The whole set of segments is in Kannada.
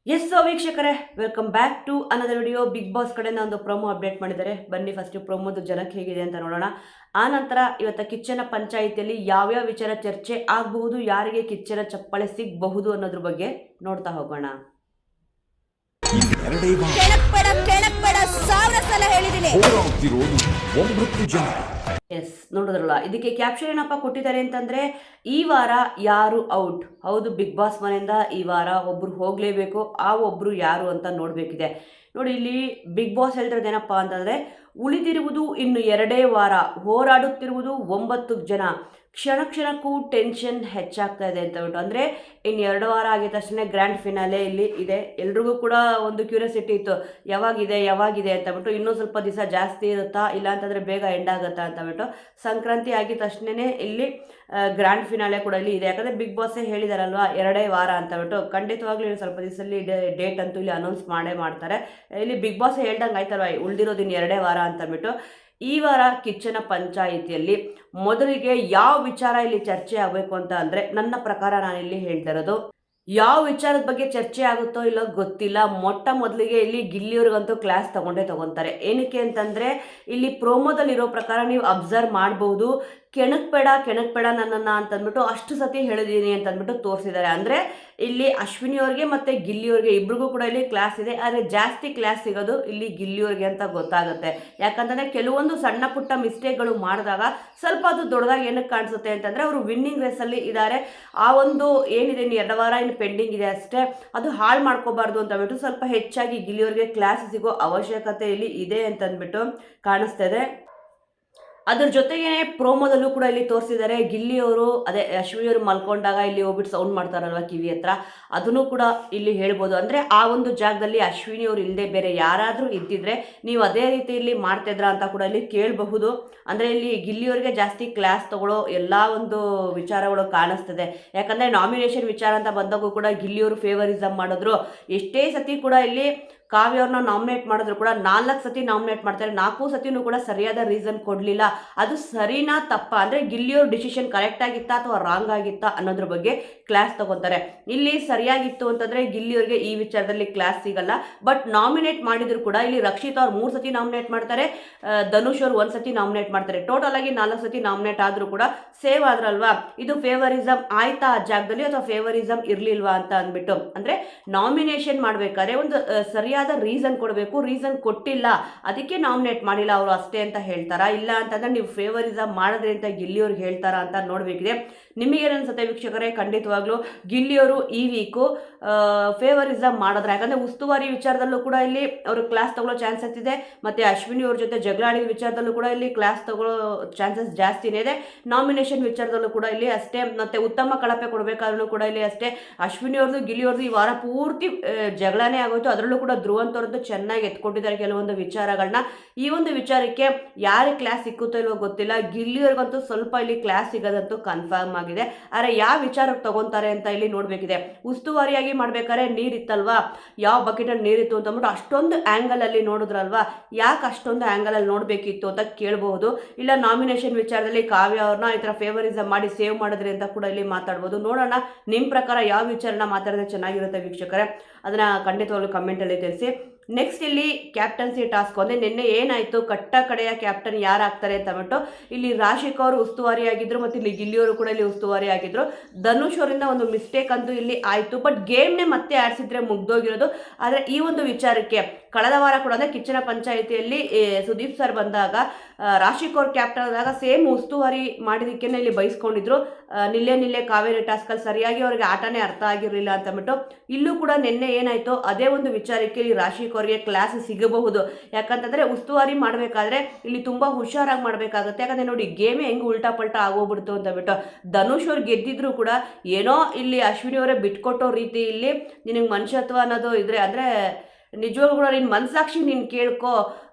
ಎಸ್ ವೀಕ್ಷಕರೇ, welcome back to another video. Bigg Boss ಕಡೆಯಿಂದ ಒಂದು ಪ್ರೊಮೋ ಅಪ್ಡೇಟ್ ಮಾಡಿದ್ದಾರೆ. ಬನ್ನಿ ಫಸ್ಟ್ ಪ್ರೊಮೋದು ಜನಕ್ಕೆ ಹೇಗಿದೆ ಅಂತ ನೋಡೋಣ. ಆ ನಂತರ ಇವತ್ತು ಕಿಚ್ಚನ ಪಂಚಾಯಿತಿಯಲ್ಲಿ ಯಾವ್ಯಾವ ವಿಚಾರ ಚರ್ಚೆ ಆಗಬಹುದು, ಯಾರಿಗೆ ಕಿಚ್ಚನ ಚಪ್ಪಾಳೆ ಸಿಗಬಹುದು ಅನ್ನೋದ್ರ ಬಗ್ಗೆ ನೋಡ್ತಾ ಹೋಗೋಣ. ಎಸ್, ನೋಡಿದ್ರಲ್ಲ, ಇದಕ್ಕೆ ಕ್ಯಾಪ್ಷನ್ ಏನಪ್ಪ ಕೊಟ್ಟಿದ್ದಾರೆ ಅಂತಂದ್ರೆ, ಈ ವಾರ ಯಾರು ಔಟ್. ಹೌದು, ಬಿಗ್ ಬಾಸ್ ಮನೆಯಿಂದ ಈ ವಾರ ಒಬ್ರು ಹೋಗ್ಲೇಬೇಕು. ಆ ಒಬ್ರು ಯಾರು ಅಂತ ನೋಡ್ಬೇಕಿದೆ. ನೋಡಿ, ಇಲ್ಲಿ ಬಿಗ್ ಬಾಸ್ ಹೇಳ್ತಿರೋದೇನಪ್ಪ ಅಂತಂದ್ರೆ, ಉಳಿದಿರುವುದು ಇನ್ನು 2 ವಾರ, ಹೋರಾಡುತ್ತಿರುವುದು 9 ಜನ, ಕ್ಷಣ ಕ್ಷಣಕ್ಕೂ ಟೆನ್ಷನ್ ಹೆಚ್ಚಾಗ್ತಾ ಇದೆ ಅಂತ ಬಿಟ್ಟು. ಅಂದರೆ ಇನ್ನು 2 ವಾರ ಆಗಿದ ತಕ್ಷಣ ಗ್ರ್ಯಾಂಡ್ ಫಿನಾಲೆ ಇಲ್ಲಿ ಇದೆ. ಎಲ್ರಿಗೂ ಕೂಡ ಒಂದು ಕ್ಯೂರಿಯಾಸಿಟಿ ಇತ್ತು, ಯಾವಾಗಿದೆ ಅಂತ ಬಿಟ್ಟು. ಇನ್ನೂ ಸ್ವಲ್ಪ ದಿವಸ ಜಾಸ್ತಿ ಇರುತ್ತಾ, ಇಲ್ಲ ಅಂತಂದರೆ ಬೇಗ ಎಂಡ್ ಆಗುತ್ತಾ ಅಂತ ಬಿಟ್ಟು. ಸಂಕ್ರಾಂತಿ ಆಗಿದ ತಕ್ಷಣವೇ ಇಲ್ಲಿ ಗ್ರ್ಯಾಂಡ್ ಫಿನಾಲೆ ಕೂಡ ಇಲ್ಲಿ ಇದೆ. ಯಾಕಂದರೆ ಬಿಗ್ ಬಾಸೇ ಹೇಳಿದಾರಲ್ವಾ 2 ವಾರ ಅಂತ ಬಿಟ್ಟು. ಖಂಡಿತವಾಗ್ಲೂ ಇನ್ನು ಸ್ವಲ್ಪ ದಿವಸದಲ್ಲಿ ಡೇಟ್ ಅಂತೂ ಇಲ್ಲಿ ಅನೌನ್ಸ್ ಮಾಡ್ತಾರೆ. ಇಲ್ಲಿ ಬಿಗ್ ಬಾಸ್ ಹೇಳ್ದಂಗೆ ಆಯ್ತಲ್ವ, ಉಳಿದಿರೋದು ಇನ್ನು 2 ವಾರ ಅಂತ ಬಿಟ್ಟು. ಈ ವಾರ ಕಿಚ್ಚನ ಪಂಚಾಯಿತಿಯಲ್ಲಿ ಮೊದಲಿಗೆ ಯಾವ ವಿಚಾರ ಇಲ್ಲಿ ಚರ್ಚೆ ಆಗಬೇಕು ಅಂತ ಅಂದರೆ, ನನ್ನ ಪ್ರಕಾರ ನಾನಿಲ್ಲಿ ಹೇಳ್ತಾ ಇರೋದು, ಯಾವ ವಿಚಾರದ ಬಗ್ಗೆ ಚರ್ಚೆ ಆಗುತ್ತೋ ಇಲ್ಲೋ ಗೊತ್ತಿಲ್ಲ. ಮೊದಲಿಗೆ ಇಲ್ಲಿ ಗಿಲ್ಲಿಯವ್ರಿಗಂತೂ ಕ್ಲಾಸ್ ತಗೊಂತಾರೆ. ಏನಕ್ಕೆ ಅಂತಂದರೆ, ಇಲ್ಲಿ ಪ್ರೋಮೋದಲ್ಲಿರೋ ಪ್ರಕಾರ ನೀವು ಅಬ್ಸರ್ವ್ ಮಾಡ್ಬೋದು, ಕೆಣಕ್ಬೇಡ ನನ್ನನ್ನು ಅಂತಂದ್ಬಿಟ್ಟು ಅಷ್ಟು ಸತಿ ಹೇಳಿದೀನಿ ಅಂತಂದ್ಬಿಟ್ಟು ತೋರಿಸಿದ್ದಾರೆ. ಅಂದರೆ ಇಲ್ಲಿ ಅಶ್ವಿನಿ ಅವ್ರಿಗೆ ಮತ್ತು ಗಿಲ್ಲಿಯವ್ರಿಗೆ ಇಬ್ರಿಗೂ ಕೂಡ ಇಲ್ಲಿ ಕ್ಲಾಸ್ ಇದೆ. ಆದರೆ ಜಾಸ್ತಿ ಕ್ಲಾಸ್ ಸಿಗೋದು ಇಲ್ಲಿ ಗಿಲ್ಲಿಯವ್ರಿಗೆ ಅಂತ ಗೊತ್ತಾಗುತ್ತೆ. ಯಾಕಂತಂದರೆ ಕೆಲವೊಂದು ಸಣ್ಣ ಪುಟ್ಟ ಮಿಸ್ಟೇಕ್ಗಳು ಮಾಡಿದಾಗ ಸ್ವಲ್ಪ ಅದು ದೊಡ್ಡದಾಗಿ ಏನಕ್ಕೆ ಕಾಣಿಸುತ್ತೆ ಅಂತಂದರೆ, ಅವರು ವಿನ್ನಿಂಗ್ ರೇಸಲ್ಲಿ ಇದ್ದಾರೆ. ಆ ಒಂದು ಏನಿದೆ, ಇನ್ನು 2 ವಾರ ಇನ್ನು ಪೆಂಡಿಂಗ್ ಇದೆ ಅಷ್ಟೇ, ಅದು ಹಾಳು ಮಾಡ್ಕೋಬಾರ್ದು ಅಂತಂದ್ಬಿಟ್ಟು ಸ್ವಲ್ಪ ಹೆಚ್ಚಾಗಿ ಗಿಲ್ಲಿಯವ್ರಿಗೆ ಕ್ಲಾಸ್ ಸಿಗೋ ಅವಶ್ಯಕತೆ ಇಲ್ಲಿ ಇದೆ ಅಂತಂದ್ಬಿಟ್ಟು ಕಾಣಿಸ್ತಾ ಇದೆ. ಅದ್ರ ಜೊತೆಗೆ ಪ್ರೋಮೋದಲ್ಲೂ ಕೂಡ ಇಲ್ಲಿ ತೋರಿಸಿದ್ದಾರೆ, ಗಿಲ್ಲಿಯವರು ಅದೇ ಅಶ್ವಿನಿಯವರು ಮಲ್ಕೊಂಡಾಗ ಇಲ್ಲಿ ಹೋಗ್ಬಿಟ್ಟು ಸೌಂಡ್ ಮಾಡ್ತಾರಲ್ವ ಕಿವಿ ಹತ್ರ, ಅದನ್ನು ಕೂಡ ಇಲ್ಲಿ ಹೇಳ್ಬೋದು. ಅಂದರೆ ಆ ಒಂದು ಜಾಗದಲ್ಲಿ ಅಶ್ವಿನಿಯವರು ಇಲ್ಲದೆ ಬೇರೆ ಯಾರಾದರೂ ಇದ್ದಿದ್ರೆ ನೀವು ಅದೇ ರೀತಿಯಲ್ಲಿ ಮಾಡ್ತಿದ್ರ ಅಂತ ಕೂಡ ಇಲ್ಲಿ ಕೇಳಬಹುದು. ಅಂದರೆ ಇಲ್ಲಿ ಗಿಲ್ಲಿಯವರಿಗೆ ಜಾಸ್ತಿ ಕ್ಲಾಸ್ ತಗೊಳ್ಳೋ ಎಲ್ಲ ಒಂದು ವಿಚಾರಗಳು ಕಾಣಿಸ್ತದೆ. ಯಾಕಂದರೆ ನಾಮಿನೇಷನ್ ವಿಚಾರ ಅಂತ ಬಂದಾಗೂ ಕೂಡ ಗಿಲ್ಲಿಯವರು ಫೇವರಿಸಮ್ ಮಾಡಿದ್ರು. ಎಷ್ಟೇ ಸತಿ ಕೂಡ ಇಲ್ಲಿ ಕಾವ್ಯವ್ರನ್ನ ನಾಮಿನೇಟ್ ಮಾಡಿದ್ರು ಕೂಡ 4 ಸತಿ ನಾಮಿನೇಟ್ ಮಾಡ್ತಾರೆ. 4 ಸತಿನೂ ಕೂಡ ಸರಿಯಾದ ರೀಸನ್ ಕೊಡಲಿಲ್ಲ. ಅದು ಸರಿನಾ ತಪ್ಪ, ಅಂದರೆ ಗಿಲ್ಲಿಯವ್ರ ಡಿಸಿಷನ್ ಕರೆಕ್ಟ್ ಆಗಿತ್ತಾ ಅಥವಾ ರಾಂಗ್ ಆಗಿತ್ತಾ ಅನ್ನೋದ್ರ ಬಗ್ಗೆ ಕ್ಲಾಸ್ ತಗೋತಾರೆ. ಇಲ್ಲಿ ಸರಿಯಾಗಿತ್ತು ಅಂತಂದರೆ ಗಿಲ್ಲಿಯವ್ರಿಗೆ ಈ ವಿಚಾರದಲ್ಲಿ ಕ್ಲಾಸ್ ಸಿಗಲ್ಲ. ಬಟ್ ನಾಮಿನೇಟ್ ಮಾಡಿದ್ರು ಕೂಡ ಇಲ್ಲಿ ರಕ್ಷಿತ್ ಅವ್ರು 3 ಸತಿ ನಾಮಿನೇಟ್ ಮಾಡ್ತಾರೆ, ಧನುಷ್ ಅವ್ರು 1 ಸತಿ ನಾಮಿನೇಟ್ ಮಾಡ್ತಾರೆ. ಟೋಟಲ್ ಆಗಿ 4 ಸತಿ ನಾಮಿನೇಟ್ ಆದರೂ ಕೂಡ ಸೇವ್ ಆದ್ರಲ್ವಾ. ಇದು ಫೇವರಿಸಮ್ ಆಯ್ತಾ ಆ ಜಾಗದಲ್ಲಿ, ಅಥವಾ ಫೇವರಿಸಮ್ ಇರಲಿಲ್ವಾ ಅಂತ ಅಂದ್ಬಿಟ್ಟು. ಅಂದರೆ ನಾಮಿನೇಷನ್ ಮಾಡಬೇಕಾದ್ರೆ ಒಂದು ಸರಿಯಾದ ರೀಸನ್ ಕೊಡಬೇಕು. ರೀಸನ್ ಕೊಟ್ಟಿಲ್ಲ, ಅದಕ್ಕೆ ನಾಮಿನೇಟ್ ಮಾಡಿಲ್ಲ ಅವರು ಅಷ್ಟೇ ಅಂತ ಹೇಳ್ತಾರಾ, ಇಲ್ಲ ಅಂತಂದ್ರೆ ನೀವು ಫೇವರಿಸಮ್ ಮಾಡಿದ್ರಿ ಅಂತ ಗಿಲ್ಲಿಯವ್ರಿಗೆ ಹೇಳ್ತಾರಾ ಅಂತ ನೋಡಬೇಕಿದೆ. ನಿಮಗೇನನ್ಸುತ್ತೆ ವೀಕ್ಷಕರೇ? ಖಂಡಿತವಾಗ್ಲೂ ಗಿಲ್ಲಿಯವರು ಈ ವೀಕು ಫೇವರಿಸಮ್ ಮಾಡಿದ್ರೆ, ಯಾಕಂದರೆ ಉಸ್ತುವಾರಿ ವಿಚಾರದಲ್ಲೂ ಕೂಡ ಇಲ್ಲಿ ಅವರು ಕ್ಲಾಸ್ ತಗೊಳ್ಳೋ ಚಾನ್ಸಸ್ ಇದೆ, ಮತ್ತು ಅಶ್ವಿನಿ ಅವ್ರ ಜೊತೆ ಜಗಳ ಆಡಿದ ವಿಚಾರದಲ್ಲೂ ಕೂಡ ಇಲ್ಲಿ ಕ್ಲಾಸ್ ತಗೊಳ್ಳೋ ಚಾನ್ಸಸ್ ಜಾಸ್ತಿನೇ ಇದೆ. ನಾಮಿನೇಷನ್ ವಿಚಾರದಲ್ಲೂ ಕೂಡ ಇಲ್ಲಿ ಅಷ್ಟೇ, ಮತ್ತು ಉತ್ತಮ ಕಳಪೆ ಕೊಡಬೇಕಾದ್ರೂ ಕೂಡ ಇಲ್ಲಿ ಅಷ್ಟೇ. ಅಶ್ವಿನಿ ಅವ್ರದ್ದು ಗಿಲ್ಲಿಯವ್ರದ್ದು ಈ ವಾರ ಪೂರ್ತಿ ಜಗಳನೇ ಆಗೋಯ್ತು. ಅದರಲ್ಲೂ ಕೂಡ ಧ್ರುವಂತವ್ರದ್ದು ಚೆನ್ನಾಗಿ ಎತ್ಕೊಟ್ಟಿದ್ದಾರೆ ಕೆಲವೊಂದು ವಿಚಾರಗಳನ್ನ. ಈ ಒಂದು ವಿಚಾರಕ್ಕೆ ಯಾರಿಗೆ ಕ್ಲಾಸ್ ಸಿಕ್ಕುತ್ತೋ ಇಲ್ವೋ ಗೊತ್ತಿಲ್ಲ. ಗಿಲ್ಲಿಯವ್ರಿಗಂತೂ ಸ್ವಲ್ಪ ಇಲ್ಲಿ ಕ್ಲಾಸ್ ಸಿಗೋದಂತೂ ಕನ್ಫರ್ಮ್ ಆಗಿದೆ. ಆದರೆ ಯಾವ ವಿಚಾರಕ್ಕೆ ತಗೊಂತಾರೆ ಅಂತ ಇಲ್ಲಿ ನೋಡಬೇಕಿದೆ. ಉಸ್ತುವಾರಿಯಾಗಿ ಮಾಡ್ಬೇಕಾದ್ರೆ ನೀರಿತ್ತಲ್ವಾ, ಯಾವ ಬಕೆಟಲ್ಲಿ ನೀರಿತ್ತು ಅಂತಂದ್ಬಿಟ್ಟು ಅಷ್ಟೊಂದು ಆ್ಯಂಗಲಲ್ಲಿ ನೋಡಿದ್ರಲ್ವಾ, ಯಾಕೆ ಅಷ್ಟೊಂದು ಆ್ಯಂಗಲಲ್ಲಿ ನೋಡಬೇಕಿತ್ತು ಅಂತ ಕೇಳ್ಬೋದು. ಇಲ್ಲ ನಾಮಿನೇಷನ್ ವಿಚಾರದಲ್ಲಿ ಕಾವ್ಯ ಅವ್ರನ್ನ ಈ ಥರ ಫೇವರಿಸಮ್ ಮಾಡಿ ಸೇವ್ ಮಾಡಿದ್ರಿ ಅಂತ ಕೂಡ ಇಲ್ಲಿ ಮಾತಾಡ್ಬೋದು. ನೋಡೋಣ ನಿಮ್ಮ ಪ್ರಕಾರ ಯಾವ ವಿಚಾರನ ಮಾತಾಡಿದ್ರೆ ಚೆನ್ನಾಗಿರುತ್ತೆ ವೀಕ್ಷಕರೇ, ಅದನ್ನು ಖಂಡಿತವಾಗ್ಲೂ ಕಮೆಂಟಲ್ಲಿ ತಿಳಿಸಿ. ನೆಕ್ಸ್ಟ್ ಇಲ್ಲಿ ಕ್ಯಾಪ್ಟನ್ಸಿ ಟಾಸ್ಕ್. ಅಂದರೆ ನಿನ್ನೆ ಏನಾಯಿತು, ಕಟ್ಟ ಕಡೆಯ ಕ್ಯಾಪ್ಟನ್ ಯಾರಾಗ್ತಾರೆ ಅಂತ ಅಂದ್ಬಿಟ್ಟು ಇಲ್ಲಿ ರಾಶಿಕ್ ಅವರು ಉಸ್ತುವಾರಿ ಆಗಿದ್ರು, ಮತ್ತು ಇಲ್ಲಿ ಗಿಲ್ಲಿಯವರು ಕೂಡ ಇಲ್ಲಿ ಉಸ್ತುವಾರಿ ಆಗಿದ್ರು. ಧನುಷ್ ಅವರಿಂದ ಒಂದು ಮಿಸ್ಟೇಕ್ ಅಂತೂ ಇಲ್ಲಿ ಆಯಿತು, ಬಟ್ ಗೇಮ್ನೇ ಮತ್ತೆ ಆಡಿಸಿದ್ರೆ ಮುಗ್ದೋಗಿರೋದು. ಆದರೆ ಈ ಒಂದು ವಿಚಾರಕ್ಕೆ ಕಳೆದ ವಾರ ಕೂಡ ಅಂದರೆ ಕಿಚ್ಚನ ಪಂಚಾಯಿತಿಯಲ್ಲಿ ಸುದೀಪ್ ಸರ್ ಬಂದಾಗ ರಾಶಿಕ್ ಅವ್ರ ಕ್ಯಾಪ್ಟನ್ ಆದಾಗ ಸೇಮ್ ಉಸ್ತುವಾರಿ ಮಾಡಿದಕ್ಕೆ ಇಲ್ಲಿ ಬಯಸ್ಕೊಂಡಿದ್ರು. ನಿಲ್ಲೆ ಕಾವೇರಿ ಟಾಸ್ಕಲ್ಲಿ ಸರಿಯಾಗಿ ಅವ್ರಿಗೆ ಆಟನೇ ಅರ್ಥ ಆಗಿರಲಿಲ್ಲ ಅಂತಂದ್ಬಿಟ್ಟು. ಇಲ್ಲೂ ಕೂಡ ನಿನ್ನೆ ಏನಾಯಿತು, ಅದೇ ಒಂದು ವಿಚಾರಕ್ಕೆ ಇಲ್ಲಿ ರಾಶಿಕ್ ಅವರಿಗೆ ಕ್ಲಾಸ್ ಸಿಗಬಹುದು. ಯಾಕಂತಂದರೆ ಉಸ್ತುವಾರಿ ಮಾಡಬೇಕಾದ್ರೆ ಇಲ್ಲಿ ತುಂಬ ಹುಷಾರಾಗಿ ಮಾಡಬೇಕಾಗುತ್ತೆ. ಯಾಕಂದರೆ ನೋಡಿ ಗೇಮೇ ಹೆಂಗೆ ಉಲ್ಟಾ ಪಲ್ಟಾ ಆಗೋಗ್ಬಿಡ್ತು ಅಂತಂದ್ಬಿಟ್ಟು. ಧನುಷ್ ಅವ್ರು ಗೆದ್ದಿದ್ರು ಕೂಡ ಏನೋ ಇಲ್ಲಿ ಅಶ್ವಿನಿ ಅವರೇ ಬಿಟ್ಕೊಟ್ಟೋ ರೀತಿ ಇಲ್ಲಿ ನಿನಗೆ ಮನುಷ್ಯತ್ವ ಅನ್ನೋದು ಇದ್ರೆ, ಅಂದರೆ ನಿಜವಾಗ್ಲೂ ಕೂಡ ನಿನ್ನ ಮನಸಾಕ್ಷಿ ನೀನು ಕೇಳ್ಕೊ,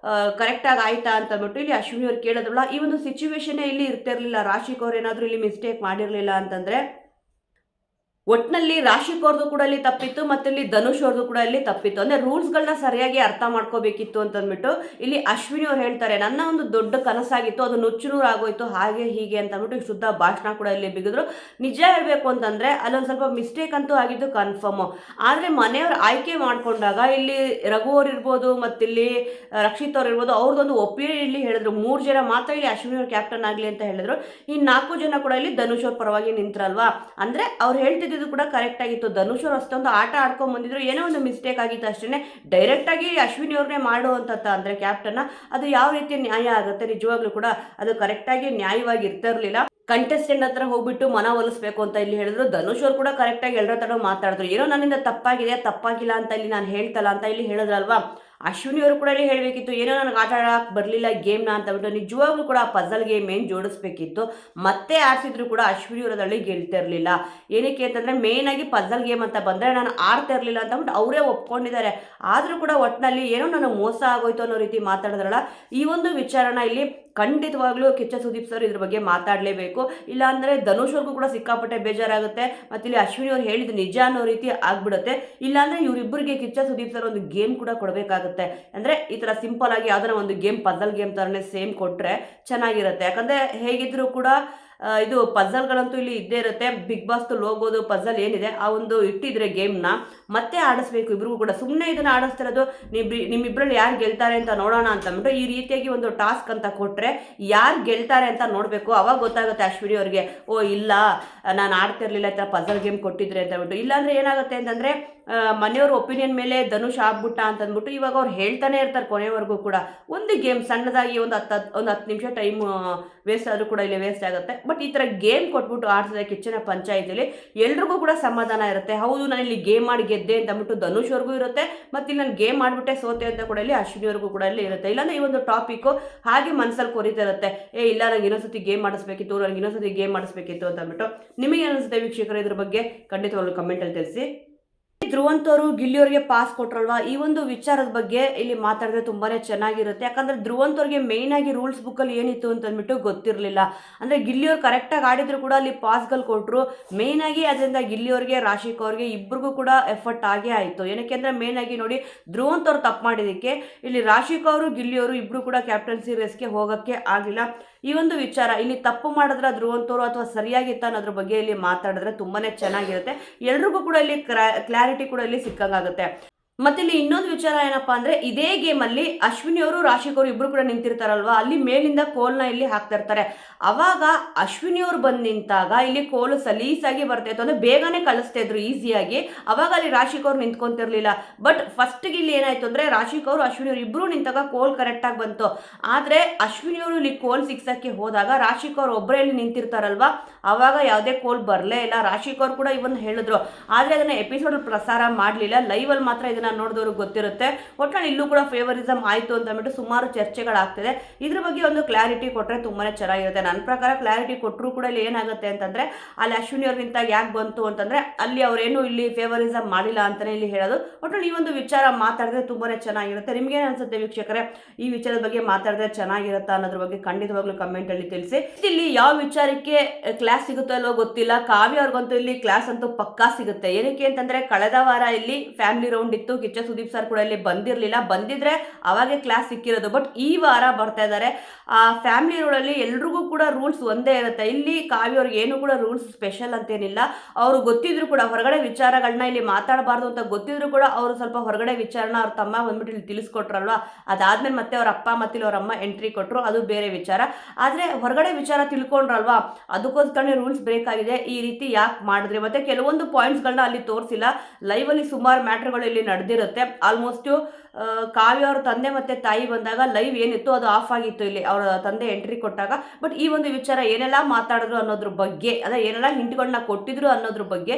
ಕರೆಕ್ಟಾಗಿ ಆಯ್ತಾ ಅಂತಂದ್ಬಿಟ್ಟು ಇಲ್ಲಿ ಅಶ್ವಿನಿ ಅವ್ರು ಕೇಳೋದ್ರಲ್ಲ. ಈ ಒಂದು ಸಿಚುವೇಶನ್ನೇ ಇಲ್ಲಿ ಇರ್ತಿರ್ಲಿಲ್ಲ. ರಾಶಿಕ್ ಅವ್ರು ಏನಾದರೂ ಇಲ್ಲಿ ಮಿಸ್ಟೇಕ್ ಮಾಡಿರಲಿಲ್ಲ ಅಂತಂದರೆ ಒಟ್ನಲ್ಲಿ ರಾಶಿಕ್ ಅವ್ರದ್ದು ಕೂಡ ಇಲ್ಲಿ ತಪ್ಪಿತ್ತು, ಮತ್ತೆ ಇಲ್ಲಿ ಧನುಷ್ ಅವ್ರದ್ದು ಕೂಡ ಇಲ್ಲಿ ತಪ್ಪಿತ್ತು. ಅಂದ್ರೆ ರೂಲ್ಸ್ಗಳನ್ನ ಸರಿಯಾಗಿ ಅರ್ಥ ಮಾಡ್ಕೋಬೇಕಿತ್ತು ಅಂತ ಅಂದ್ಬಿಟ್ಟು ಇಲ್ಲಿ ಅಶ್ವಿನಿ ಅವ್ರು ಹೇಳ್ತಾರೆ, ನನ್ನ ಒಂದು ದೊಡ್ಡ ಕನಸಾಗಿತ್ತು, ಅದು ನುಚ್ಚುನೂರು ಆಗೋಯ್ತು, ಹಾಗೆ ಹೀಗೆ ಅಂತ ಅಂದ್ಬಿಟ್ಟು ಶುದ್ಧ ಭಾಷಣ ಕೂಡ ಇಲ್ಲಿ ಬಿಗಿದ್ರು. ನಿಜ ಹೇಳ್ಬೇಕು ಅಂತಂದ್ರೆ ಅಲ್ಲೊಂದು ಸ್ವಲ್ಪ ಮಿಸ್ಟೇಕ್ ಅಂತೂ ಆಗಿದ್ದು ಕನ್ಫರ್ಮ್. ಆದ್ರೆ ಮನೆಯವ್ರು ಆಯ್ಕೆ ಮಾಡ್ಕೊಂಡಾಗ ಇಲ್ಲಿ ರಘು ಅವ್ರು ಇರ್ಬೋದು, ಮತ್ತಿಲ್ಲಿ ರಕ್ಷಿತ್ ಅವ್ರು ಇರ್ಬೋದು, ಅವ್ರದ್ದೊಂದು ಒಪಿನಿಯನ್ ಇಲ್ಲಿ ಹೇಳಿದ್ರು. 3 ಜನ ಮಾತ್ರ ಇಲ್ಲಿ ಅಶ್ವಿನಿ ಅವ್ರ ಕ್ಯಾಪ್ಟನ್ ಆಗ್ಲಿ ಅಂತ ಹೇಳಿದ್ರು. ಈ 4 ಜನ ಕೂಡ ಇಲ್ಲಿ ಧನುಷ್ ಅವ್ರ ಪರವಾಗಿ ನಿಂತ್ರಲ್ವಾ. ಅಂದ್ರೆ ಅವ್ರು ಹೇಳ್ತಿದ್ದು ಕೂಡ ಕರೆಕ್ಟ್ ಆಗಿತ್ತು. ಧನುಷ್ ಅವರು ಅಷ್ಟೊಂದು ಆಟ ಆಡ್ಕೊಂಡ್ ಬಂದಿದ್ರು, ಏನೋ ಒಂದು ಮಿಸ್ಟೇಕ್ ಆಗಿತ್ತು ಅಷ್ಟೇ. ಡೈರೆಕ್ಟ್ ಆಗಿ ಅಶ್ವಿನಿ ಅವ್ರನ್ನೇ ಮಾಡುವಂತ ಅಂದ್ರೆ ಕ್ಯಾಪ್ಟನ್, ಅದು ಯಾವ ರೀತಿ ನ್ಯಾಯ ಆಗುತ್ತೆ? ನಿಜವಾಗ್ಲೂ ಕೂಡ ಅದು ಕರೆಕ್ಟ್ ಆಗಿ ನ್ಯಾಯವಾಗಿ ಇರ್ತಿರ್ಲಿಲ್ಲ. ಕಂಟೆಸ್ಟೆಂಟ್ ಹತ್ರ ಹೋಗ್ಬಿಟ್ಟು ಮನ ಒಲಿಸ್ಬೇಕು ಅಂತ ಇಲ್ಲಿ ಹೇಳಿದ್ರು. ಧನುಷ್ ಅವರು ಕೂಡ ಕರೆಕ್ಟ್ ಆಗಿ ಎಲ್ಲರ ತರ ಮಾತಾಡಿದ್ರು. ಏನೋ ನನ್ನಿಂದ ತಪ್ಪಾಗಿಲ್ಲ ಅಂತ ಇಲ್ಲಿ ನಾನು ಹೇಳ್ತಲ್ಲ ಅಂತ ಇಲ್ಲಿ ಹೇಳಿದ್ರಲ್ವಾ. ಅಶ್ವಿನಿ ಅವರು ಕೂಡ ಇಲ್ಲಿ ಹೇಳಬೇಕಿತ್ತು, ಏನೋ ನನಗೆ ಆಟ ಆಡಕ್ಕೆ ಬರಲಿಲ್ಲ ಗೇಮ್ನ ಅಂತ ಬಿಟ್ಟು. ನಿಜವಾಗ್ಲೂ ಕೂಡ ಆ ಪಜಲ್ ಗೇಮ್ ಏನು ಜೋಡಿಸ್ಬೇಕಿತ್ತು. ಮತ್ತೆ ಆಡ್ಸಿದ್ರು ಕೂಡ ಅಶ್ವಿನಿ ಅವರದಲ್ಲಿ ಗೆಲ್ತಿರ್ಲಿಲ್ಲ. ಏನಕ್ಕೆ ಅಂತಂದ್ರೆ ಮೇನ್ ಆಗಿ ಪಜಲ್ ಗೇಮ್ ಅಂತ ಬಂದ್ರೆ ನಾನು ಆಡ್ತಾ ಇರಲಿಲ್ಲ ಅಂತ ಬಿಟ್ಟು ಅವರೇ ಒಪ್ಕೊಂಡಿದ್ದಾರೆ. ಆದ್ರೂ ಕೂಡ ಒಟ್ಟಿನಲ್ಲಿ ಏನೋ ನನಗೆ ಮೋಸ ಆಗೋಯ್ತು ಅನ್ನೋ ರೀತಿ ಮಾತಾಡಿದ್ರಲ್ಲ. ಈ ಒಂದು ವಿಚಾರನ ಇಲ್ಲಿ ಖಂಡಿತವಾಗ್ಲೂ ಕಿಚ್ಚ ಸುದೀಪ್ ಸರ್ ಇದ್ರ ಬಗ್ಗೆ ಮಾತಾಡಲೇಬೇಕು. ಇಲ್ಲ ಅಂದ್ರೆ ಧನುಷ್ ಅವ್ರಿಗೂ ಕೂಡ ಸಿಕ್ಕಾಪಟ್ಟೆ ಬೇಜಾರಾಗುತ್ತೆ. ಮತ್ತೆ ಇಲ್ಲಿ ಅಶ್ವಿನಿ ಅವ್ರು ಹೇಳಿದ ನಿಜ ಅನ್ನೋ ರೀತಿ ಆಗ್ಬಿಡುತ್ತೆ. ಇಲ್ಲಾಂದ್ರೆ ಇವರಿಬ್ಬರಿಗೆ ಕಿಚ್ಚ ಸುದೀಪ್ ಸರ್ ಒಂದು ಗೇಮ್ ಕೂಡ ಕೊಡಬೇಕಾಗುತ್ತೆ. ಅಂದ್ರೆ ಈ ತರ ಸಿಂಪಲ್ ಆಗಿ ಯಾವ್ದಾರ ಒಂದು ಗೇಮ್, ಪಜಲ್ ಗೇಮ್ ತರನೇ ಸೇಮ್ ಕೊಟ್ರೆ ಚೆನ್ನಾಗಿರುತ್ತೆ. ಯಾಕಂದ್ರೆ ಹೇಗಿದ್ರು ಕೂಡ ಇದು ಪಜಲ್ಗಳಂತೂ ಇಲ್ಲಿ ಇದ್ದೇ ಇರುತ್ತೆ. ಬಿಗ್ ಬಾಸ್ ಲೋಗೋದು ಪಜಲ್ ಏನಿದೆ ಆ ಒಂದು ಇಟ್ಟಿದ್ರೆ ಗೇಮ್ನ ಮತ್ತೆ ಆಡಿಸ್ಬೇಕು ಇಬ್ರಿಗೂ ಕೂಡ. ಸುಮ್ಮನೆ ಇದನ್ನ ಆಡಿಸ್ತಿರೋದು ನಿಮ್ಮಿಬ್ಬರಲ್ಲಿ ಯಾರು ಗೆಲ್ತಾರೆ ಅಂತ ನೋಡೋಣ ಅಂತ ಅಂದ್ಬಿಟ್ಟು ಈ ರೀತಿಯಾಗಿ ಒಂದು ಟಾಸ್ಕ್ ಅಂತ ಕೊಟ್ರೆ ಯಾರು ಗೆಲ್ತಾರೆ ಅಂತ ನೋಡಬೇಕು. ಅವಾಗ ಗೊತ್ತಾಗುತ್ತೆ ಅಶ್ವಿನಿ ಅವ್ರಿಗೆ, ಓ ಇಲ್ಲ ನಾನು ಆಡ್ತಿರ್ಲಿಲ್ಲ ಈ ಥರ ಪಜಲ್ ಗೇಮ್ ಕೊಟ್ಟಿದ್ರೆ ಅಂತ ಅಂದ್ಬಿಟ್ಟು. ಇಲ್ಲಾಂದ್ರೆ ಏನಾಗುತ್ತೆ ಅಂತಂದ್ರೆ ಮನೆಯವ್ರ ಒಪಿನಿಯನ್ ಮೇಲೆ ಧನುಷ್ ಆಗ್ಬಿಟ್ಟ ಅಂತ ಅಂದ್ಬಿಟ್ಟು ಇವಾಗ ಅವ್ರು ಹೇಳ್ತಾನೆ ಇರ್ತಾರೆ ಕೊನೆವರೆಗೂ ಕೂಡ. ಒಂದು ಗೇಮ್ ಸಣ್ಣದಾಗಿ ಒಂದು 10 ನಿಮಿಷ ಟೈಮ್ ವೇಸ್ಟ್ ಆದರೂ ಕೂಡ ಇಲ್ಲಿ ವೇಸ್ಟ್ ಆಗುತ್ತೆ. ಬಟ್ ಈ ಥರ ಗೇಮ್ ಕೊಟ್ಬಿಟ್ಟು ಆಡ್ಸಿದ್ರೆ ಕಿಚ್ಚನ ಪಂಚಾಯತಿಲಿ ಎಲ್ರಿಗೂ ಕೂಡ ಸಮಾಧಾನ ಇರುತ್ತೆ. ಹೌದು ನಾನು ಇಲ್ಲಿ ಗೇಮ್ ಮಾಡಿ ಗೆದ್ದೆ ಅಂತ ಅಂದ್ಬಿಟ್ಟು ಧನುಷ್ ಅವ್ರಿಗೂ ಇರುತ್ತೆ, ಮತ್ತೆ ಇಲ್ಲಿ ನಾನು ಗೇಮ್ ಮಾಡಿಬಿಟ್ಟೆ ಸೋತೆ ಅಂತ ಕೂಡ ಇಲ್ಲಿ ಅಶ್ವಿನಿ ಅವ್ರಿಗೂ ಕೂಡ ಇಲ್ಲಿ ಇರುತ್ತೆ. ಇಲ್ಲಾಂದ್ರೆ ಈ ಒಂದು ಟಾಪಿಕ್ ಹಾಗೆ ಮನಸ್ಸಲ್ಲಿ ಕೊರಿತಾ ಇರುತ್ತೆ, ಇಲ್ಲ ನಂಗೆ ಇನ್ನೊಂದ್ಸತಿ ಗೇಮ್ ಮಾಡಿಸ್ಬೇಕಿತ್ತು, ನನಗೆ ಇನ್ನೊಂದ್ಸತಿ ಗೇಮ್ ಮಾಡಿಸ್ಬೇಕಿತ್ತು ಅಂತ ಅಂದ್ಬಿಟ್ಟು. ನಿಮಗೆ ಅನಿಸುತ್ತೆ ವೀಕ್ಷಕರು ಇದ್ರ ಬಗ್ಗೆ? ಖಂಡಿತವಾಗ್ಲೂ ಕಮೆಂಟಲ್ಲಿ ತಿಳಿಸಿ. ಧ್ರುವಂತವರು ಗಿಲ್ಲಿಯವ್ರಿಗೆ ಪಾಸ್ ಕೊಟ್ರಲ್ವಾ, ಈ ಒಂದು ವಿಚಾರದ ಬಗ್ಗೆ ಇಲ್ಲಿ ಮಾತಾಡಿದ್ರೆ ತುಂಬಾನೇ ಚೆನ್ನಾಗಿರುತ್ತೆ. ಯಾಕಂದ್ರೆ ಧ್ರುವಂತವ್ರಿಗೆ ಮೇಯ್ನ್ ಆಗಿ ರೂಲ್ಸ್ ಬುಕ್ಕಲ್ಲಿ ಏನಿತ್ತು ಅಂತ ಅಂದ್ಬಿಟ್ಟು ಗೊತ್ತಿರಲಿಲ್ಲ. ಅಂದ್ರೆ ಗಿಲ್ಲಿಯವ್ರು ಕರೆಕ್ಟಾಗಿ ಆಡಿದ್ರು ಕೂಡ ಅಲ್ಲಿ ಪಾಸ್ಗಳು ಕೊಟ್ಟರು. ಮೇಯ್ನ್ ಆಗಿ ಅದರಿಂದ ಗಿಲ್ಲಿಯವ್ರಿಗೆ, ರಾಶಿಕ್ ಅವ್ರಿಗೆ ಇಬ್ಬರಿಗೂ ಕೂಡ ಎಫರ್ಟ್ ಆಗೇ ಆಯಿತು. ಏನಕ್ಕೆ ಅಂದರೆ ಮೇಯ್ನ್ ಆಗಿ ನೋಡಿ, ಧ್ರುವಂತವ್ರು ತಪ್ಪು ಮಾಡಿದ್ದಕ್ಕೆ ಇಲ್ಲಿ ರಾಶಿಕ್ ಅವರು, ಗಿಲ್ಲಿಯವರು ಇಬ್ಬರು ಕೂಡ ಕ್ಯಾಪ್ಟನ್ಸಿ ರೇಸ್ಗೆ ಹೋಗೋಕ್ಕೆ ಆಗಲಿಲ್ಲ. ಈ ಒಂದು ವಿಚಾರ ಇಲ್ಲಿ ತಪ್ಪು ಮಾಡಿದ್ರೆ ಧ್ರುವಂತವ್ರು ಅಥವಾ ಸರಿಯಾಗಿತ್ತ ಅನ್ನೋದ್ರ ಬಗ್ಗೆ ಇಲ್ಲಿ ಮಾತಾಡಿದ್ರೆ ತುಂಬಾನೇ ಚೆನ್ನಾಗಿರುತ್ತೆ. ಎಲ್ರಿಗೂ ಕೂಡ ಇಲ್ಲಿ ಕ್ಲಾರಿಟಿ ಕೂಡ ಇಲ್ಲಿ ಸಿಕ್ಕಂಗಾಗುತ್ತೆ. ಮತ್ತೆ ಇಲ್ಲಿ ಇನ್ನೊಂದು ವಿಚಾರ ಏನಪ್ಪಾ ಅಂದ್ರೆ, ಇದೇ ಗೇಮ್ ಅಲ್ಲಿ ಅಶ್ವಿನಿ ಅವರು, ರಾಶಿಕ್ ಅವರು ಇಬ್ರು ಕೂಡ ನಿಂತಿರ್ತಾರಲ್ವಾ, ಅಲ್ಲಿ ಮೇಲಿಂದ ಕೋಲ್ನ ಇಲ್ಲಿ ಹಾಕ್ತಾ ಇರ್ತಾರೆ. ಅವಾಗ ಅಶ್ವಿನಿ ಅವರು ಬಂದು ನಿಂತಾಗ ಇಲ್ಲಿ ಕೋಲು ಸಲೀಸಾಗಿ ಬರ್ತಾ ಇತ್ತು, ಅಂದ್ರೆ ಬೇಗನೆ ಕಳಿಸ್ತಾ ಇದ್ರು ಈಸಿಯಾಗಿ. ಅವಾಗ ಅಲ್ಲಿ ರಾಶಿಕ್ ಅವ್ರು ನಿಂತ್ಕೊಂತಿರ್ಲಿಲ್ಲ. ಬಟ್ ಫಸ್ಟ್ ಇಲ್ಲಿ ಏನಾಯ್ತು ಅಂದ್ರೆ, ರಾಶಿಕ್ ಅವರು, ಅಶ್ವಿನಿ ಅವರು ಇಬ್ರು ನಿಂತಾಗ ಕೋಲ್ ಕರೆಕ್ಟ್ ಆಗಿ ಬಂತು. ಆದ್ರೆ ಅಶ್ವಿನಿ ಅವರು ಇಲ್ಲಿ ಕೋಲ್ ಸಿಕ್ಸಕ್ಕೆ ಹೋದಾಗ ರಾಶಿಕ್ ಅವ್ರು ಒಬ್ಬರೇ ಇಲ್ಲಿ ನಿಂತಿರ್ತಾರಲ್ವಾ, ಅವಾಗ ಯಾವುದೇ ಕೋಲ್ ಬರಲೇ ಇಲ್ಲ. ರಾಶಿಕ್ ಅವ್ರು ಕೂಡ ಇವನ್ ಹೇಳಿದ್ರು, ಆದ್ರೆ ಅದನ್ನ ಎಪಿಸೋಡ್ ಪ್ರಸಾರ ಮಾಡಲಿಲ್ಲ. ಲೈವ್ ಅಲ್ಲಿ ಮಾತ್ರ ಇದನ್ನ ನೋಡಿದವ್ರಿಗೆ ಗೊತ್ತಿರುತ್ತೆ. ಒಟ್ಟಿನಲ್ಲಿ ಇಲ್ಲೂ ಕೂಡ ಫೇವರಿಸಮ್ ಆಯಿತು ಅಂತ ಅಂದ್ಬಿಟ್ಟು ಸುಮಾರು ಚರ್ಚೆಗಳಾಗ್ತಿದೆ. ಇದ್ರ ಬಗ್ಗೆ ಒಂದು ಕ್ಲಾರಿಟಿ ಕೊಟ್ಟರೆ ತುಂಬಾನೇ ಚೆನ್ನಾಗಿರುತ್ತೆ. ನನ್ನ ಪ್ರಕಾರ ಕ್ಲಾರಿಟಿ ಕೊಟ್ಟರು ಕೂಡ ಇಲ್ಲಿ ಏನಾಗುತ್ತೆ ಅಂತಂದ್ರೆ, ಅಲ್ಲಿ ಅಶ್ವಿನಿ ಅವ್ರ ನಿಂತಾಗ ಯಾಕೆ ಬಂತು ಅಂತಂದ್ರೆ ಅಲ್ಲಿ ಅವರೇನು ಇಲ್ಲಿ ಫೇವರಿಸಮ್ ಮಾಡಿಲ್ಲ ಅಂತಾನೆ ಇಲ್ಲಿ ಹೇಳೋದು. ಒಟ್ಟಿನಲ್ಲಿ ಈ ಒಂದು ವಿಚಾರ ಮಾತಾಡಿದ್ರೆ ತುಂಬಾನೇ ಚೆನ್ನಾಗಿರುತ್ತೆ. ನಿಮ್ಗೆ ಅನ್ಸುತ್ತೆ ವೀಕ್ಷಕರೇ, ಈ ವಿಚಾರದ ಬಗ್ಗೆ ಮಾತಾಡಿದ್ರೆ ಚೆನ್ನಾಗಿರುತ್ತಾ ಅನ್ನೋದ್ರ ಬಗ್ಗೆ ಖಂಡಿತವಾಗ್ಲೂ ಕಮೆಂಟ್ ಅಲ್ಲಿ ತಿಳಿಸಿ. ಇಲ್ಲಿ ಯಾವ ವಿಚಾರಕ್ಕೆ ಕ್ಲಾಸ್ ಸಿಗುತ್ತೋ ಅಲ್ಲೋ ಗೊತ್ತಿಲ್ಲ, ಕಾವ್ಯ ಅವ್ರಿಗಂತೂ ಇಲ್ಲಿ ಕ್ಲಾಸ್ ಅಂತೂ ಪಕ್ಕಾ ಸಿಗುತ್ತೆ. ಏನಕ್ಕೆ ಅಂತಂದ್ರೆ ಕಳೆದ ವಾರ ಇಲ್ಲಿ ಫ್ಯಾಮಿಲಿ ರೌಂಡ್ ಇತ್ತು, ಕಿಚ್ಚ ಸುದೀಪ್ ಸರ್ ಕೂಡ ಇಲ್ಲಿ ಬಂದಿರಲಿಲ್ಲ. ಬಂದಿದ್ರೆ ಅವಾಗೆ ಕ್ಲಾಸ್ ಸಿಕ್ಕಿರೋದು. ಬಟ್ ಈ ವಾರ ಬರ್ತಾ ಇದ್ದಾರೆ. ಆ ಫ್ಯಾಮಿಲಿ ರೋಡಲ್ಲಿ ಎಲ್ರಿಗೂ ಕೂಡ ರೂಲ್ಸ್ ಒಂದೇ ಇರುತ್ತೆ. ಇಲ್ಲಿ ಕಾವ್ಯ ಅವ್ರಿಗೆ ಏನು ಕೂಡ ರೂಲ್ಸ್ ಸ್ಪೆಷಲ್ ಅಂತೇನಿಲ್ಲ. ಅವರು ಗೊತ್ತಿದ್ರು ಕೂಡ ಹೊರಗಡೆ ವಿಚಾರಗಳನ್ನ ಇಲ್ಲಿ ಮಾತಾಡಬಾರ್ದು ಅಂತ ಗೊತ್ತಿದ್ರು ಕೂಡ ಅವರು ಸ್ವಲ್ಪ ಹೊರಗಡೆ ವಿಚಾರನ ಅವ್ರ ತಮ್ಮ ಬಂದ್ಬಿಟ್ಟು ಇಲ್ಲಿ ತಿಳಿಸ್ಕೊಟ್ರಲ್ವಾ. ಅದಾದ್ಮೇಲೆ ಮತ್ತೆ ಅವ್ರ ಅಪ್ಪ ಮತ್ತೆ ಅವ್ರ ಅಮ್ಮ ಎಂಟ್ರಿ ಕೊಟ್ಟರು, ಅದು ಬೇರೆ ವಿಚಾರ. ಆದ್ರೆ ಹೊರಗಡೆ ವಿಚಾರ ತಿಳ್ಕೊಂಡ್ರಲ್ವಾ, ಅದಕ್ಕೋಸ್ಕರ ರೂಲ್ಸ್ ಬ್ರೇಕ್ ಆಗಿದೆ. ಈ ರೀತಿ ಯಾಕೆ ಮಾಡಿದ್ರಿ? ಮತ್ತೆ ಕೆಲವೊಂದು ಪಾಯಿಂಟ್ಸ್ಗಳನ್ನ ಅಲ್ಲಿ ತೋರಿಸಿಲ್ಲ. ಲೈವ್ ಅಲ್ಲಿ ಸುಮಾರು ಮ್ಯಾಟರ್ಗಳು ಇಲ್ಲಿ ನಡೆದಿರುತ್ತೆ. ಆಲ್ಮೋಸ್ಟ್ ಕಾವ್ಯ ಅವ್ರ ತಂದೆ ಮತ್ತೆ ತಾಯಿ ಬಂದಾಗ ಲೈವ್ ಏನಿತ್ತು ಅದು ಆಫ್ ಆಗಿತ್ತು ಇಲ್ಲಿ ಅವರ ತಂದೆ ಎಂಟ್ರಿ ಕೊಟ್ಟಾಗ. ಬಟ್ ಈ ಒಂದು ವಿಚಾರ ಏನೆಲ್ಲ ಮಾತಾಡಿದ್ರು ಅನ್ನೋದ್ರ ಬಗ್ಗೆ, ಅದೇ ಏನೆಲ್ಲ ಹಿಂಟ್ಗಳನ್ನ ಕೊಟ್ಟಿದ್ರು ಅನ್ನೋದ್ರ ಬಗ್ಗೆ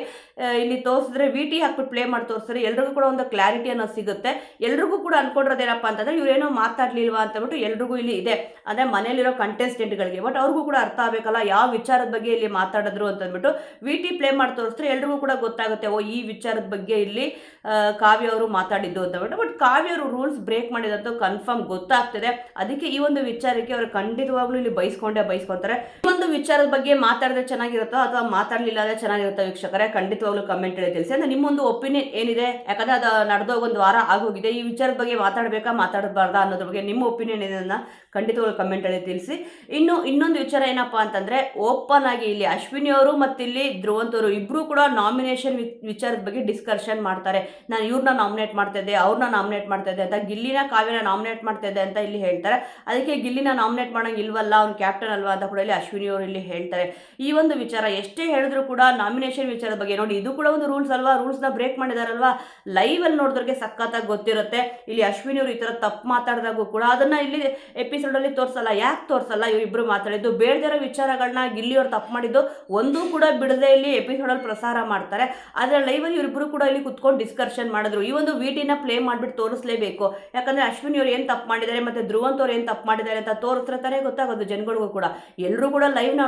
ಇಲ್ಲಿ ತೋರಿಸಿದ್ರೆ, VT ಹಾಕ್ಬಿಟ್ಟು ಪ್ಲೇ ಮಾಡಿ ತೋರಿಸಿದ್ರೆ ಎಲ್ರಿಗೂ ಕೂಡ ಒಂದು ಕ್ಲಾರಿಟಿ ಅನ್ನೋದು ಸಿಗುತ್ತೆ. ಎಲ್ರಿಗೂ ಕೂಡ ಅನ್ಕೊಂಡಿರೋದೇನಪ್ಪ ಅಂತಂದ್ರೆ ಇವ್ರೇನೋ ಮಾತಾಡ್ಲಿಲ್ವಾ ಅಂತಬಿಟ್ಟು ಎಲ್ರಿಗೂ ಇಲ್ಲಿ ಇದೆ, ಅಂದ್ರೆ ಮನೇಲಿರೋ ಕಂಟೆಸ್ಟೆಂಟ್ಗಳಿಗೆ. ಬಟ್ ಅವ್ರಿಗೂ ಕೂಡ ಅರ್ಥ ಆಗಬೇಕಲ್ಲ ಯಾವ ವಿಚಾರದ ಬಗ್ಗೆ ಇಲ್ಲಿ ಮಾತಾಡಿದ್ರು ಅಂತಂದ್ಬಿಟ್ಟು VT ಪ್ಲೇ ಮಾಡಿ ತೋರಿಸಿದ್ರೆ ಎಲ್ರಿಗೂ ಕೂಡ ಗೊತ್ತಾಗುತ್ತೆ, ಓ ಈ ವಿಚಾರದ ಬಗ್ಗೆ ಇಲ್ಲಿ ಕಾವ್ಯ ಕಾವ್ಯ ಅವರು ಮಾತಾಡಿದ್ದು ಅಂತ ಬಿಟ್ಟು. ಬಟ್ ಕಾವ್ಯ ಅವರು ರೂಲ್ಸ್ ಬ್ರೇಕ್ ಮಾಡಿದಂತೂ ಕನ್ಫರ್ಮ್ ಗೊತ್ತಾಗ್ತಿದೆ. ಅದಕ್ಕೆ ಈ ಒಂದು ವಿಚಾರಕ್ಕೆ ಅವರು ಖಂಡಿತವಾಗ್ಲೂ ಇಲ್ಲಿ ಬೈಸ್ಕೊಂತಾರೆ. ಈ ಒಂದು ವಿಚಾರದ ಬಗ್ಗೆ ಮಾತಾಡಿದ್ರೆ ಚೆನ್ನಾಗಿರುತ್ತೋ ಅಥವಾ ಮಾತಾಡ್ಲಿಲ್ಲ ಅಂದ್ರೆ ಚೆನ್ನಾಗಿರುತ್ತೋ ವೀಕ್ಷಕರೇ, ಖಂಡಿತವಾಗ್ಲೂ ಕಮೆಂಟ್ ಅಲ್ಲಿ ತಿಳಿಸಿ. ಅಂದ್ರೆ ನಿಮ್ಮೊಂದು ಒಪಿನಿಯನ್ ಏನಿದೆ, ಯಾಕಂದ್ರೆ ಅದು ನಡೆದೋಗ ಒಂದು ವಾರ ಆಗೋಗಿದೆ. ಈ ವಿಚಾರದ ಬಗ್ಗೆ ಮಾತಾಡಬೇಕಾ ಮಾತಾಡಬಾರ್ದಾ ಅನ್ನೋದ್ರ ಬಗ್ಗೆ ನಿಮ್ಮ ಒಪಿನಿಯನ್ ಇದನ್ನ ಖಂಡಿತವಾಗ್ಲೂ ಕಮೆಂಟ್ ಅಲ್ಲಿ ತಿಳಿಸಿ. ಇನ್ನೊಂದು ವಿಚಾರ ಏನಪ್ಪಾ ಅಂತಂದ್ರೆ, ಓಪನ್ ಆಗಿ ಇಲ್ಲಿ ಅಶ್ವಿನಿ ಅವರು ಮತ್ತು ಇಲ್ಲಿ ಧ್ರುವಂತ್ ಅವರು ಇಬ್ರು ಕೂಡ ನಾಮಿನೇಷನ್ ವಿಚಾರದ ಬಗ್ಗೆ ಡಿಸ್ಕಷನ್ ಮಾಡ್ತಾರೆ. ನಾನು ಇವ್ರನ್ನ ನಾಮಿನೇಟ್ ಮಾಡ್ತಾ ಇದ್ದೆ, ಅವ್ರನ್ನ ನಾಮಿನೇಟ್ ಮಾಡ್ತಾ ಇದ್ದೆ ಅಂತ, ಗಿಲ್ಲಿನ ಕಾವ್ಯನ ನಾಮಿನೇಟ್ ಮಾಡ್ತಾ ಇದ್ದೆ ಅಂತ ಇಲ್ಲಿ ಹೇಳ್ತಾರೆ. ಅದಕ್ಕೆ ಗಿಲ್ಲಿನ ನಾಮಿನೇಟ್ ಮಾಡಂಗೆ ಇಲ್ವಲ್ಲ, ಅವ್ನು ಕ್ಯಾಪ್ಟನ್ ಅಲ್ವಾ ಅಂತ ಕೂಡ ಇಲ್ಲಿ ಅಶ್ವಿನಿ ಅವರು ಇಲ್ಲಿ ಹೇಳ್ತಾರೆ. ಈ ಒಂದು ವಿಚಾರ ಎಷ್ಟೇ ಹೇಳಿದ್ರು ಕೂಡ ನಾಮಿನೇಷನ್ ವಿಚಾರದ ಬಗ್ಗೆ ನೋಡಿ, ಇದು ಕೂಡ ಒಂದು ರೂಲ್ಸ್ ಅಲ್ವಾ, ರೂಲ್ಸ್ನ ಬ್ರೇಕ್ ಮಾಡಿದಾರಲ್ವಾ. ಲೈವ್ ಅಲ್ಲಿ ನೋಡಿದ್ರಿಗೆ ಸಖತ್ತಾಗಿ ಗೊತ್ತಿರುತ್ತೆ. ಇಲ್ಲಿ ಅಶ್ವಿನಿ ಅವರು ಈ ತರ ತಪ್ಪು ಮಾತಾಡಿದಾಗೂ ಕೂಡ ಅದನ್ನ ಇಲ್ಲಿ ಎಪಿಸೋಡ್ ಅಲ್ಲಿ ತೋರಿಸಲ್ಲ. ಯಾಕೆ ತೋರಿಸಲ್ಲ? ಇವರಿಬ್ರು ಮಾತಾಡಿದ್ದು ಬೇಡದಿರೋ ವಿಚಾರಗಳನ್ನ ಗಿಲ್ಲಿ ಅವ್ರು ತಪ್ಪು ಮಾಡಿದ್ದು ಒಂದು ಕೂಡ ಬಿಡದೆ ಇಲ್ಲಿ ಎಪಿಸೋಡ್ ಅಲ್ಲಿ ಪ್ರಸಾರ ಮಾಡ್ತಾರೆ. ಆದ್ರೆ ಲೈವ್ ಅಲ್ಲಿ ಇವರಿಬ್ರು ಕೂಡ ಇಲ್ಲಿ ಕುತ್ಕೊಂಡು ಡಿಸ್ಕಷನ್ ಮಾಡಿದ್ರು. ಈ ಒಂದು ವಿಟಿನ ಪ್ಲೇ ಮಾಡ್ಬಿಟ್ಟು ತೋರಿಸಲೇಬೇಕು. ಯಾಕಂದ್ರೆ ಅಶ್ವಿನಿ ಅವ್ರು ಏನ್ ತಪ್ಪು ಮಾಡಿದ್ದಾರೆ ಮತ್ತೆ ಧ್ರುವಂತ್ ಅವ್ರು ಏನ್ ತಪ್ಪು ಮಾಡಿದ್ದಾರೆ ಅಂತ ತೋರಿಸ್ತಾರೆ ಗೊತ್ತಾಗೋದು ಜನಗಳಿಗೂ ಕೂಡ. ಎಲ್ಲರೂ ಕೂಡ ಲೈವ್ ನ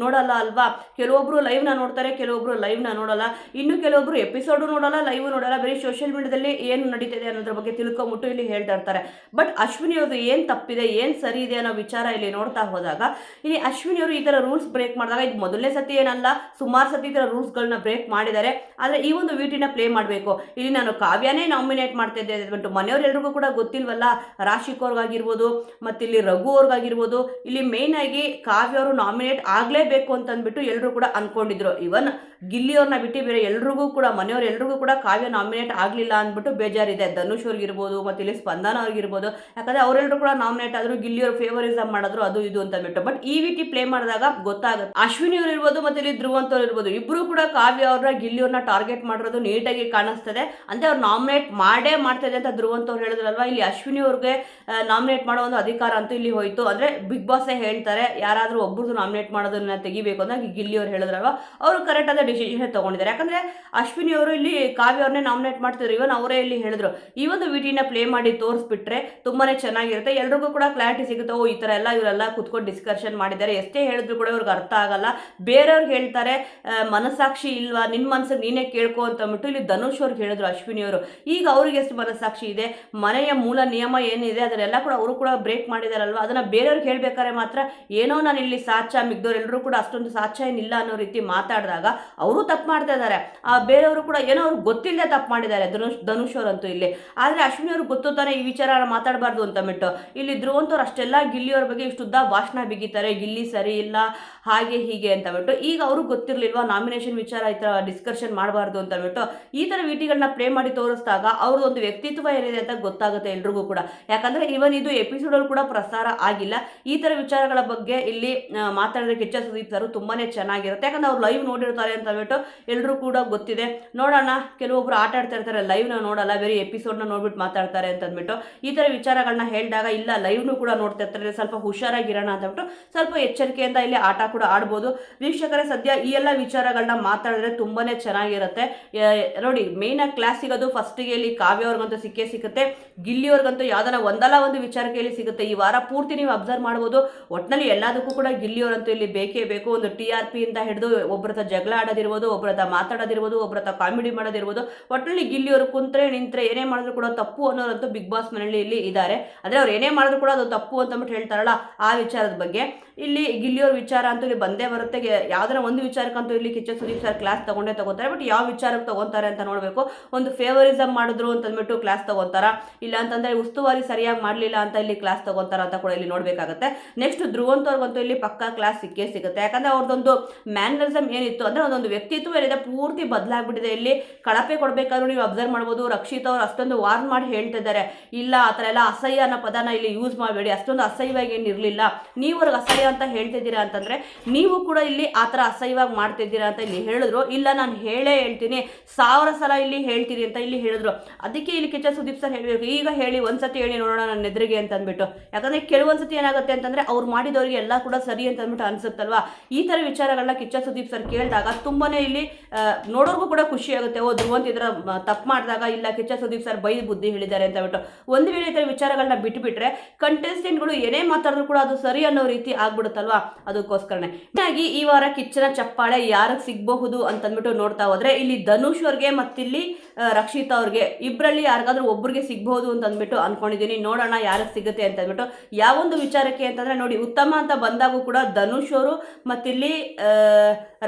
ನೋಡಲ್ಲ ಅಲ್ವಾ. ಕೆಲವೊಬ್ರು ಲೈವ್ ನ ನೋಡ್ತಾರೆ, ಕೆಲವೊಬ್ರು ಲೈವ್ ನ ನೋಡಲ್ಲ, ಇನ್ನು ಕೆಲವೊಬ್ರು ಎಪಿಸೋಡ್ ನೋಡಲ್ಲ, ಲೈವ್ ನೋಡಲ್ಲ, ಬರೀ ಸೋಷಿಯಲ್ ಮೀಡಿಯಾದಲ್ಲಿ ಏನು ನಡೀತಿದೆ ಅನ್ನೋದ್ರ ಬಗ್ಗೆ ತಿಳ್ಕೊಂಬಿಟ್ಟು ಇಲ್ಲಿ ಹೇಳ್ತಾ ಇರ್ತಾರೆ. ಬಟ್ ಅಶ್ವಿನಿ ಅವ್ರದ್ದು ಏನ್ ತಪ್ಪಿದೆ, ಏನ್ ಸರಿ ಇದೆ ಅನ್ನೋ ವಿಚಾರ ಇಲ್ಲಿ ನೋಡ್ತಾ ಹೋದಾಗ, ಇಲ್ಲಿ ಅಶ್ವಿನಿ ಅವರು ಈ ತರ ರೂಲ್ಸ್ ಬ್ರೇಕ್ ಮಾಡಿದಾಗ ಇದು ಮೊದಲನೇ ಸತಿ ಏನಲ್ಲ, ಸುಮಾರು ಸತಿ ಈ ತರ ರೂಲ್ಸ್ ಗಳನ್ನ ಬ್ರೇಕ್ ಮಾಡಿದ್ದಾರೆ. ಆದ್ರೆ ಈ ಒಂದು ವಿಟಿನ ಪ್ಲೇ ಮಾಡಬೇಕು. ಇಲ್ಲಿ ನಾನು ಕಾವ್ಯನೇ ನಾಮಿನೇಟ್ ಮಾಡ್ತಾ ಇದ್ದೆ ಅಂದ್ಬಿಟ್ಟು ಮನೆಯವರೆಲ್ರಿಗೂ ಕೂಡ ಗೊತ್ತಿಲ್ವಲ್ಲ, ರಾಶಿಕ್ ಅವ್ರಿಗಾಗಿರ್ಬೋದು ಮತ್ತೆ ಇಲ್ಲಿ ರಘು ಅವ್ರಿಗಾಗಿರ್ಬೋದು, ಇಲ್ಲಿ ಮೇನ್ ಆಗಿ ಕಾವ್ಯ ಅವರು ನಾಮಿನೇಟ್ ಆಗ್ಲೇಬೇಕು ಅಂತ ಅಂದ್ಬಿಟ್ಟು ಎಲ್ಲರೂ ಕೂಡ ಅನ್ಕೊಂಡಿದ್ರು. ಇವನ್ ಗಿಲ್ಲಿ ಅವ್ರನ್ನ ಬಿಟ್ಟು ಬೇರೆ ಎಲ್ರಿಗೂ ಕೂಡ ಮನೆಯವ್ರು ಎಲ್ರಿಗೂ ಕೂಡ ಕಾವ್ಯ ನಾಮಿನೇಟ್ ಆಗ್ಲಿಲ್ಲ ಅಂದ್ಬಿಟ್ಟು ಬೇಜಾರಿದೆ. ಧನುಷ್ ಅವ್ರಿಗಿರ್ಬೋದು ಮತ್ತೆ ಇಲ್ಲಿ ಸ್ಪಂದನ ಅವ್ರಿಗಿರ್ಬೋದು, ಯಾಕಂದ್ರೆ ಅವರೆಲ್ಲರೂ ಕೂಡ ನಾಮಿನೇಟ್ ಆದ್ರು, ಗಿಲ್ಲಿ ಅವ್ರು ಫೇವರಿಸಮ್ ಮಾಡಿದ್ರು, ಅದು ಇದು ಅಂತ ಅಂದ್ಬಿಟ್ಟು. ಬಟ್ ಈ ವಿಟಿ ಪ್ಲೇ ಮಾಡಿದಾಗ ಗೊತ್ತಾಗುತ್ತೆ, ಅಶ್ವಿನಿ ಅವ್ರು ಇರ್ಬೋದು ಮತ್ತೆ ಇಲ್ಲಿ ಧ್ರುವಂತ್ ಅವ್ರು ಇರ್ಬೋದು, ಇಬ್ರು ಕೂಡ ಕಾವ್ಯ ಅವ್ರನ್ನ ಗಿಲ್ಲಿ ಅವ್ರನ್ನ ಟಾರ್ಗೆಟ್ ಮಾಡಿರೋದು ನೀಟಾಗಿ ಕಾಣಿಸ್ತದೆ. ಅಂದ್ರೆ ಅವ್ರು ನಾಮಿನೇಟ್ ಮಾಡ್ತಾ ಇದೆ ಅಂತ ಧ್ರುವಂತ್ ಅವ್ರು ಹೇಳಿದ್ರಲ್ವಾ, ಇಲ್ಲಿ ಅಶ್ವಿನಿ ಅವ್ರಿಗೆ ನಾಮಿನೇಟ್ ಮಾಡೋ ಒಂದು ಅಧಿಕಾರ ಅಂತೂ ಇಲ್ಲಿ ಹೋಯ್ತು. ಅಂದ್ರೆ ಬಿಗ್ ಬಾಸ್ ಹೇಳ್ತಾರೆ, ಯಾರಾದ್ರೂ ಒಬ್ಬರದು ನಾಮಿನೇಟ್ ಮಾಡೋದನ್ನ ತೆಗಿಬೇಕು ಅಂತ ಗಿಲ್ಲಿ ಅವ್ರು ಹೇಳಿದ್ರಲ್ವಾ, ಅವರು ಕರೆಕ್ಟ್ ಆದ ಡಿಸಿಷನ್ ತಗೊಂಡಿದ್ದಾರೆ. ಯಾಕಂದ್ರೆ ಅಶ್ವಿನಿ ಅವರು ಇಲ್ಲಿ ಕಾವ್ಯ ಅವ್ರನ್ನೇ ನಾಮಿನೇಟ್ ಮಾಡ್ತಿದ್ರು. ಇವನ್ ಅವರೇ ಇಲ್ಲಿ ಹೇಳಿದ್ರು, ಈ ಒಂದು ವಿಟಿನ ಪ್ಲೇ ಮಾಡಿ ತೋರಿಸ್ಬಿಟ್ರೆ ತುಂಬಾನೇ ಚೆನ್ನಾಗಿರುತ್ತೆ, ಎಲ್ರಿಗೂ ಕೂಡ ಕ್ಲಾರಿಟಿ ಸಿಗುತ್ತೆ. ಓ ಈ ತರ ಎಲ್ಲ ಇವರೆಲ್ಲ ಕುತ್ಕೊಂಡು ಡಿಸ್ಕಷನ್ ಮಾಡಿದ್ದಾರೆ, ಎಷ್ಟೇ ಹೇಳಿದ್ರು ಕೂಡ ಇವ್ರಿಗೆ ಅರ್ಥ ಆಗಲ್ಲ. ಬೇರೆಯವ್ರಿಗೆ ಹೇಳ್ತಾರೆ ಮನಸ್ಸಾಕ್ಷಿ ಇಲ್ವಾ, ನಿನ್ ಮನಸ್ಸಿಗೆ ನೀನೇ ಕೇಳ್ಕೊ ಅಂತ ಅಂದ್ಬಿಟ್ಟು ಇಲ್ಲಿ ಧನುಷ್ ಅವ್ರಿಗೆ ಹೇಳಿದ್ರು ಅಶ್ವಿನಿ ಅವರು. ಈಗ ಅವ್ರಿಗೆ ಎಷ್ಟು ಮನಸ್ಸಾಕ್ಷಿ ಇದೆ, ಮನೆಯ ಮೂಲ ನಿಯಮ ಏನಿದೆ ಅದನ್ನೆಲ್ಲ ಕೂಡ ಅವರು ಕೂಡ ಬ್ರೇಕ್ ಮಾಡಿದಾರಲ್ವಾ, ಅದನ್ನ ಬೇರೆಯವ್ರಿಗೆ ಹೇಳ್ಬೇಕಾದ್ರೆ ಮಾತ್ರ ಏನೋ ನಾನು ಇಲ್ಲಿ ಸಾಚ, ಮಿಗ್ದವ್ರು ಎಲ್ಲರೂ ಕೂಡ ಅಷ್ಟೊಂದು ಸಾಚ ಏನಿಲ್ಲ ಅನ್ನೋ ರೀತಿ ಮಾತಾಡಿದಾಗ ಅವರು ತಪ್ಪು ಮಾಡ್ತಾ ಇದ್ದಾರೆ. ಆ ಬೇರೆಯವರು ಕೂಡ ಏನೋ ಅವ್ರಿಗೆ ಗೊತ್ತಿಲ್ಲದೆ ತಪ್ಪು ಮಾಡಿದ್ದಾರೆ ಧನುಷ್ ಅವರಂತೂ ಇಲ್ಲಿ. ಆದ್ರೆ ಅಶ್ವಿನಿ ಅವ್ರಿಗೆ ಗೊತ್ತು ತಾನೆ ಈ ವಿಚಾರ ಮಾತಾಡಬಾರ್ದು ಅಂತ ಬಿಟ್ಟು ಇಲ್ಲಿ ಧ್ರುವಂತ್ ಅವ್ರು ಅಷ್ಟೆಲ್ಲ ಗಿಲ್ಲಿ ಅವ್ರ ಬಗ್ಗೆ ಇಷ್ಟುದ್ದ ಭಾಷಣ ಬಿಗಿತಾರೆ, ಗಿಲ್ಲಿ ಸರಿ ಇಲ್ಲ ಹಾಗೆ ಹೀಗೆ ಅಂತ ಬಿಟ್ಟು. ಈಗ ಅವ್ರಿಗೆ ಗೊತ್ತಿರ್ಲಿಲ್ವಾ ನಾಮಿನೇಷನ್ ವಿಚಾರ ಈ ತರ ಡಿಸ್ಕಷನ್ ಮಾಡಬಾರ್ದು ಅಂತ ಬಿಟ್ಟು ಈ ತರ ವಿಟಿಗಳನ್ನ ಪ್ಲೇ ಮಾಡಿ ತೋರಿಸಿದಾಗ ಅವ್ರದ್ದೊಂದು ವ್ಯಕ್ತಿತ್ವ ಏನಿದೆ ಅಂತ ಗೊತ್ತಾಗುತ್ತೆ ಎಲ್ರಿಗೂ ಕೂಡ. ಯಾಕಂದ್ರೆ ಇವನ್ ಇದು ಎಪಿಸೋಡ್ ಅಲ್ಲಿ ಕೂಡ ಪ್ರಸಾರ ಆಗಿಲ್ಲ. ಈ ತರ ವಿಚಾರಗಳ ಬಗ್ಗೆ ಇಲ್ಲಿ ಮಾತಾಡಿದ್ರೆ ಕಿಚ್ಚ ಸುದೀಪ್ ಸರ್ ತುಂಬಾನೇ ಚೆನ್ನಾಗಿರುತ್ತೆ. ಯಾಕಂದ್ರೆ ಅವ್ರು ಲೈವ್ ನೋಡಿರ್ತಾರೆ ಅಂತ ಹೇಳ್ಬಿಟ್ಟು ಎಲ್ಲರೂ ಕೂಡ ಗೊತ್ತಿದೆ. ನೋಡೋಣ, ಕೆಲವೊಬ್ರು ಆಟ ಆಡ್ತಾ ಇರ್ತಾರೆ, ಲೈವ್ ನ ನೋಡಲ್ಲ, ಬೇರೆ ಎಪಿಸೋಡ್ ನ ನೋಡ್ಬಿಟ್ಟು ಮಾತಾಡ್ತಾರೆ ಅಂತ ಅಂದ್ಬಿಟ್ಟು ಈ ತರ ವಿಚಾರಗಳನ್ನ ಹೇಳಿದಾಗ ಇಲ್ಲ ಲೈವ್ನು ಕೂಡ ನೋಡ್ತಾ ಇರ್ತಾರೆ, ಸ್ವಲ್ಪ ಹುಷಾರಾಗಿರೋಣ ಅಂತ ಹೇಳ್ಬಿಟ್ಟು ಸ್ವಲ್ಪ ಎಚ್ಚರಿಕೆಯಿಂದ ಇಲ್ಲಿ ಆಟ ಕೂಡ ಆಡ್ಬೋದು. ವೀಕ್ಷಕರೇ, ಸದ್ಯ ಈ ಎಲ್ಲ ವಿಚಾರಗಳನ್ನ ಮಾತಾಡಿದ್ರೆ ತುಂಬಾನೇ ಚೆನ್ನಾಗಿರುತ್ತೆ. ನೋಡಿ, ಮೇನ್ ಆಗಿ ಕ್ಲಾಸ್ ಸಿಗೋದು ಫಸ್ಟಿಗೆ ಇಲ್ಲಿ ಕಾವ್ಯ ಅವ್ರಿಗಂತೂ ಸಿಕ್ಕೇ ಸಿಗುತ್ತೆ, ಗಿಲ್ಲಿ ಅವ್ರಿಗಂತೂ ಯಾವ್ದಾರ ಒಂದಲ್ಲ ಒಂದು ವಿಚಾರಕ್ಕೆ ಇಲ್ಲಿ ಸಿಗುತ್ತೆ. ಈ ವಾರ ಪೂರ್ತಿ ನೀವು ಅಬ್ಸರ್ವ್ ಮಾಡ್ಬೋದು, ಒಟ್ಟಿನಲ್ಲಿ ಎಲ್ಲದಕ್ಕೂ ಕೂಡ ಗಿಲ್ಲಿ ಅವರಂತೂ ಇಲ್ಲಿ ಬೇಕೇ ಬೇಕು. ಒಂದು TRP ಇಂದ ಹಿಡಿದು ಒಬ್ಬರ ಹತ್ರ ಜಗಳ ಆಡೋದಿರ್ಬೋದು, ಒಬ್ಬರ ಹತ್ರ ಮಾತಾಡೋದಿರ್ಬೋದು, ಒಬ್ಬರ ಹತ್ರ ಕಾಮಿಡಿ ಮಾಡೋದಿರ್ಬೋದು, ಒಟ್ಟಿನಲ್ಲಿ ಗಿಲ್ಲಿ ಅವರು ಕುಂತ್ರೆ ನಿಂತ್ರೆ ಏನೇ ಮಾಡಿದ್ರು ಕೂಡ ತಪ್ಪು ಅನ್ನೋರಂತೂ ಬಿಗ್ ಬಾಸ್ ಮನೆಯಲ್ಲಿ ಇಲ್ಲಿ ಇದ್ದಾರೆ. ಅಂದ್ರೆ ಅವ್ರು ಏನೇ ಮಾಡಿದ್ರು ಕೂಡ ಅದು ತಪ್ಪು ಅಂತ ಅಂದ್ಬಿಟ್ಟು ಹೇಳ್ತಾರಲ್ಲ, ಆ ವಿಚಾರದ ಬಗ್ಗೆ ಇಲ್ಲಿ ಗಿಲ್ಲಿಯವ್ರ ವಿಚಾರ ಅಂತೂ ಇಲ್ಲಿ ಬಂದೇ ಬರುತ್ತೆ. ಯಾವ್ದಾರ ಒಂದು ವಿಚಾರಕ್ಕಂತೂ ಇಲ್ಲಿ ಕಿಚ್ಚ ಸುದೀಪ್ ಸರ್ ಕ್ಲಾಸ್ ತಗೊಂತಾರೆ. ಬಟ್ ಯಾವ ವಿಚಾರಕ್ಕೆ ತಗೊಂತಾರೆ ಅಂತ ನೋಡ್ಬೇಕು. ಒಂದು ಫೇವರಿಸಮ್ ಮಾಡಿದ್ರು ಅಂತ ಅಂದ್ಬಿಟ್ಟು ಕ್ಲಾಸ್ ತಗೊಂತಾರ, ಇಲ್ಲ ಅಂತಂದ್ರೆ ಉಸ್ತುವಾರಿ ಸರಿಯಾಗಿ ಮಾಡ್ಲಿಲ್ಲ ಅಂತ ಇಲ್ಲಿ ಕ್ಲಾಸ್ ತಗೊಂತಾರ ಅಂತ ಕೂಡ ಇಲ್ಲಿ ನೋಡ್ಬೇಕಾಗತ್ತೆ. ನೆಕ್ಸ್ಟ್ ಧ್ರುವಂತ್ ಅವ್ರಿಗಂತೂ ಇಲ್ಲಿ ಪಕ್ಕಾ ಕ್ಲಾಸ್ ಸಿಕ್ಕೇ ಸಿಗುತ್ತೆ. ಯಾಕಂದ್ರೆ ಅವ್ರದ್ದೊಂದು ಮ್ಯಾನರಿಸಮ್ ಏನಿತ್ತು ಅಂದ್ರೆ ಒಂದೊಂದು ವ್ಯಕ್ತಿತ್ವ ಏನಿದೆ ಪೂರ್ತಿ ಬದಲಾಗ್ಬಿಟ್ಟಿದೆ. ಇಲ್ಲಿ ಕಳಪೆ ಕೊಡ್ಬೇಕಾದ್ರೂ ನೀವು ಅಬ್ಸರ್ವ್ ಮಾಡ್ಬೋದು, ರಕ್ಷಿತ್ ಅವ್ರು ಅಷ್ಟೊಂದು ವಾರ್ನ್ ಮಾಡಿ ಹೇಳ್ತಿದ್ದಾರೆ, ಇಲ್ಲ ಆ ಥರ ಎಲ್ಲ ಅಸಹ್ಯ ಅನ್ನೋ ಪದನ ಇಲ್ಲಿ ಯೂಸ್ ಮಾಡಬೇಡಿ, ಅಷ್ಟೊಂದು ಅಸಹ್ಯವಾಗಿ ಏನಿರಲಿಲ್ಲ, ನೀವು ಅವ್ರಿಗೆ ಅಸಹ್ಯ ಅಂತ ಹೇಳ್ತಿದ್ದೀರಾ ಅಂತಂದ್ರೆ ನೀವು ಕೂಡ ಇಲ್ಲಿ ಆ ಥರ ಅಸಹ್ಯವಾಗಿ ಮಾಡ್ತಿದ್ದೀರಾ ಅಂತ ಇಲ್ಲಿ ಹೇಳಿದ್ರು. ಇಲ್ಲ ನಾನು ಹೇಳ್ತೀನಿ 1000 ಸಲ ಇಲ್ಲಿ ಹೇಳ್ತೀರಿ ಅಂತ ಇಲ್ಲಿ ಹೇಳಿದ್ರು. ಅದಕ್ಕೆ ಇಲ್ಲಿ ಕಿಚ್ಚ ಸುದೀಪ್ ಸರ್ ಹೇಳಬೇಕು, ಈಗ ಹೇಳಿ ಒಂದ್ಸತಿ ಹೇಳಿ ನೋಡೋಣ ನನ್ನ ಎದುರಿಗೆ ಅಂತ ಅಂದ್ಬಿಟ್ಟು. ಯಾಕಂದ್ರೆ ಕೆಲವೊಂದ್ಸತಿ ಏನಾಗುತ್ತೆ ಅಂತಂದ್ರೆ ಅವ್ರು ಮಾಡಿದವರಿಗೆ ಎಲ್ಲ ಕೂಡ ಸರಿ ಅಂತ ಅಂದ್ಬಿಟ್ಟು ಅನ್ಸುತ್ತಲ್ವಾ. ಈ ತರ ವಿಚಾರಗಳನ್ನ ಕಿಚ್ಚ ಸುದೀಪ್ ಸರ್ ಕೇಳಿದಾಗ ತುಂಬಾ ಇಲ್ಲಿ ನೋಡೋರ್ಗೂ ಕೂಡ ಖುಷಿ ಆಗುತ್ತೆ. ಓ ಧ್ರುವಂತ್ ಇದರ ತಪ್ಪು ಮಾಡಿದಾಗ ಇಲ್ಲ ಕಿಚ್ಚ ಸುದೀಪ್ ಸರ್ ಬೈ ಬುದ್ಧಿ ಹೇಳಿದ್ದಾರೆ ಅಂತ ಬಿಟ್ಟು ಒಂದು ವೇಳೆ ಈ ವಿಚಾರಗಳನ್ನ ಬಿಟ್ಟುಬಿಟ್ರೆ ಕಂಟೆಸ್ಟೆಂಟ್ಗಳು ಏನೇ ಮಾತಾಡಿದ್ರು ಕೂಡ ಅದು ಸರಿ ಅನ್ನೋ ರೀತಿ ಆಗ್ಬಿಡುತ್ತಲ್ವಾ, ಅದಕ್ಕೋಸ್ಕರನೇ ಹಾಗಾಗಿ ಈ ವಾರ ಕಿಚ್ಚನ ಚಪ್ಪಾಳೆ ಯಾರಿಗೆ ಸಿಗಬಹುದು ಅಂತಂದ್ಬಿಟ್ಟು ನೋಡ್ತಾ ಹೋದ್ರೆ ಇಲ್ಲಿ ಧನುಷ್ ಅವ್ರಿಗೆ ಮತ್ತಿಲ್ಲಿ ರಕ್ಷಿತಾ ಅವ್ರಿಗೆ ಇಬ್ಬರಲ್ಲಿ ಯಾರಿಗಾದ್ರೂ ಒಬ್ಬರಿಗೆ ಸಿಗಬಹುದು ಅಂತ ಅಂದ್ಬಿಟ್ಟು ಅನ್ಕೊಂಡಿದ್ದೀನಿ. ನೋಡೋಣ ಯಾರಿಗೆ ಸಿಗುತ್ತೆ ಅಂತ ಅಂದ್ಬಿಟ್ಟು. ಯಾವೊಂದು ವಿಚಾರಕ್ಕೆ ಅಂತಂದ್ರೆ ನೋಡಿ, ಉತ್ತಮ ಅಂತ ಬಂದಾಗೂ ಕೂಡ ಧನುಷ್ ಅವರು ಮತ್ತಿಲ್ಲಿ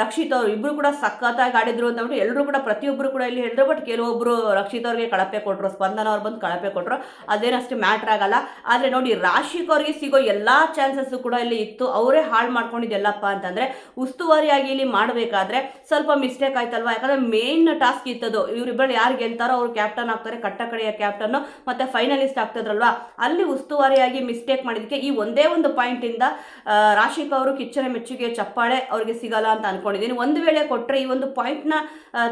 ರಕ್ಷಿತ್ ಅವರು ಇಬ್ರು ಕೂಡ ಸಖತ್ತಾಗಿ ಆಡಿದ್ರು ಅಂತ ಅಂದ್ಬಿಟ್ಟು ಎಲ್ಲರೂ ಕೂಡ ಪ್ರತಿಯೊಬ್ಬರು ಕೂಡ ಇಲ್ಲಿ ಹೇಳಿದ್ರು. ಬಟ್ ಕೆಲವೊಬ್ರು ರಕ್ಷಿತ್ ಅವ್ರಿಗೆ ಕಳಪೆ ಕೊಟ್ಟರು, ಸ್ಪಂದನ ಅವ್ರು ಬಂದು ಕಳಪೆ ಕೊಟ್ಟರು, ಅದೇನಷ್ಟು ಮ್ಯಾಟ್ರ್ ಆಗಲ್ಲ. ಆದರೆ ನೋಡಿ, ರಾಶಿಕ್ ಅವ್ರಿಗೆ ಸಿಗೋ ಎಲ್ಲ ಚಾನ್ಸಸ್ ಕೂಡ ಇಲ್ಲಿ ಇತ್ತು. ಅವರೇ ಹಾಳು ಮಾಡ್ಕೊಂಡಿದ್ದೆಲ್ಲಪ್ಪ ಅಂತಂದ್ರೆ ಉಸ್ತುವಾರಿಯಾಗಿ ಇಲ್ಲಿ ಮಾಡಬೇಕಾದ್ರೆ ಸ್ವಲ್ಪ ಮಿಸ್ಟೇಕ್ ಆಯ್ತಲ್ವಾ. ಯಾಕಂದ್ರೆ ಮೇನ್ ಟಾಸ್ಕ್ ಇತ್ತದು, ಇವರಿಬ್ಬರು ಯಾರು ಗೆಲ್ತಾರೋ ಅವ್ರು ಕ್ಯಾಪ್ಟನ್ ಆಗ್ತಾರೆ, ಕಟ್ಟ ಕಡೆಯ ಕ್ಯಾಪ್ಟನ್ ಮತ್ತೆ ಫೈನಲಿಸ್ಟ್ ಆಗ್ತಿದ್ರಲ್ವಾ, ಅಲ್ಲಿ ಉಸ್ತುವಾರಿಯಾಗಿ ಮಿಸ್ಟೇಕ್ ಮಾಡಿದಕ್ಕೆ ಈ ಒಂದೇ ಒಂದು ಪಾಯಿಂಟ್ ಇಂದ ರಾಶಿಕ್ ಅವರು ಕಿಚ್ಚನ ಮೆಚ್ಚುಗೆ ಚಪ್ಪಾಳೆ ಅವ್ರಿಗೆ ಸಿಗಲ್ಲ ಅಂತ ಅನ್ಕೊಂಡಿದ್ದೀನಿ. ಒಂದು ವೇಳೆ ಕೊಟ್ಟರೆ ಈ ಒಂದು ಪಾಯಿಂಟ್ನ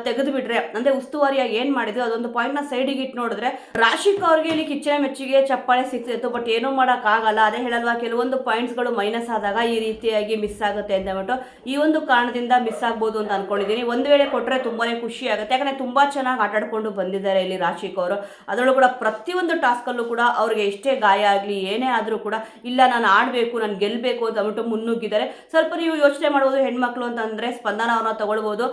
ತೆಗೆದು ಬಿಟ್ರೆ, ಅಂದ್ರೆ ಉಸ್ತುವಾರಿಯಾಗಿ ಏನು ಮಾಡಿದ್ರು ಅದೊಂದು ಪಾಯಿಂಟ್ನ ಸೈಡಿಗೆ ಇಟ್ಟು ನೋಡಿದ್ರೆ ರಾಶಿಕ್ ಅವ್ರಿಗೆ ಇಲ್ಲಿ ಕಿಚ್ಚನ ಮೆಚ್ಚುಗೆ ಚಪ್ಪಾಳೆ ಸಿಗ್ತಿತ್ತು. ಬಟ್ ಏನೂ ಮಾಡೋಕ್ಕಾಗಲ್ಲ. ಅದೇ ಹೇಳಲ್ವಾ, ಕೆಲವೊಂದು ಪಾಯಿಂಟ್ಸ್ಗಳು ಮೈನಸ್ ಆದಾಗ ಈ ರೀತಿಯಾಗಿ ಮಿಸ್ ಆಗುತ್ತೆ ಅಂತ ಹೇಳ್ಬಿಟ್ಟು ಈ ಒಂದು ಕಾರಣದಿಂದ ಮಿಸ್ ಆಗ್ಬೋದು ಅಂತ ಅನ್ಕೊಂಡಿದ್ದೀನಿ. ಒಂದು ವೇಳೆ ಕೊಟ್ಟರೆ ತುಂಬಾನೇ ಖುಷಿ ಆಗುತ್ತೆ. ಯಾಕಂದ್ರೆ ತುಂಬಾ ಚೆನ್ನಾಗಿ ಆಟಾಡ್ಕೊಂಡು ಬಂದಿದ್ದಾರೆ ಇಲ್ಲಿ ರಾಶಿಕ್ ಅವರು. ಅದರಲ್ಲೂ ಕೂಡ ಪ್ರತಿಯೊಂದು ಟಾಸ್ಕಲ್ಲೂ ಕೂಡ ಅವ್ರಿಗೆ ಎಷ್ಟೇ ಗಾಯ ಆಗಲಿ ಏನೇ ಆದರೂ ಕೂಡ ಇಲ್ಲ ನಾನು ಆಡಬೇಕು, ನಾನು ಗೆಲ್ಲಬೇಕು ಅಂತ ಅಂದ್ಬಿಟ್ಟು ಮುನ್ನುಗ್ಗಿದ್ದಾರೆ. ಸ್ವಲ್ಪ ನೀವು ಯೋಚನೆ ಮಾಡ್ಬೋದು, ಹೆಣ್ಮಕ್ಳು ಅಂತಂದರೆ ಸ್ಪಂದನ ಅವ್ರನ್ನ ತಗೊಳ್ಬೋದು.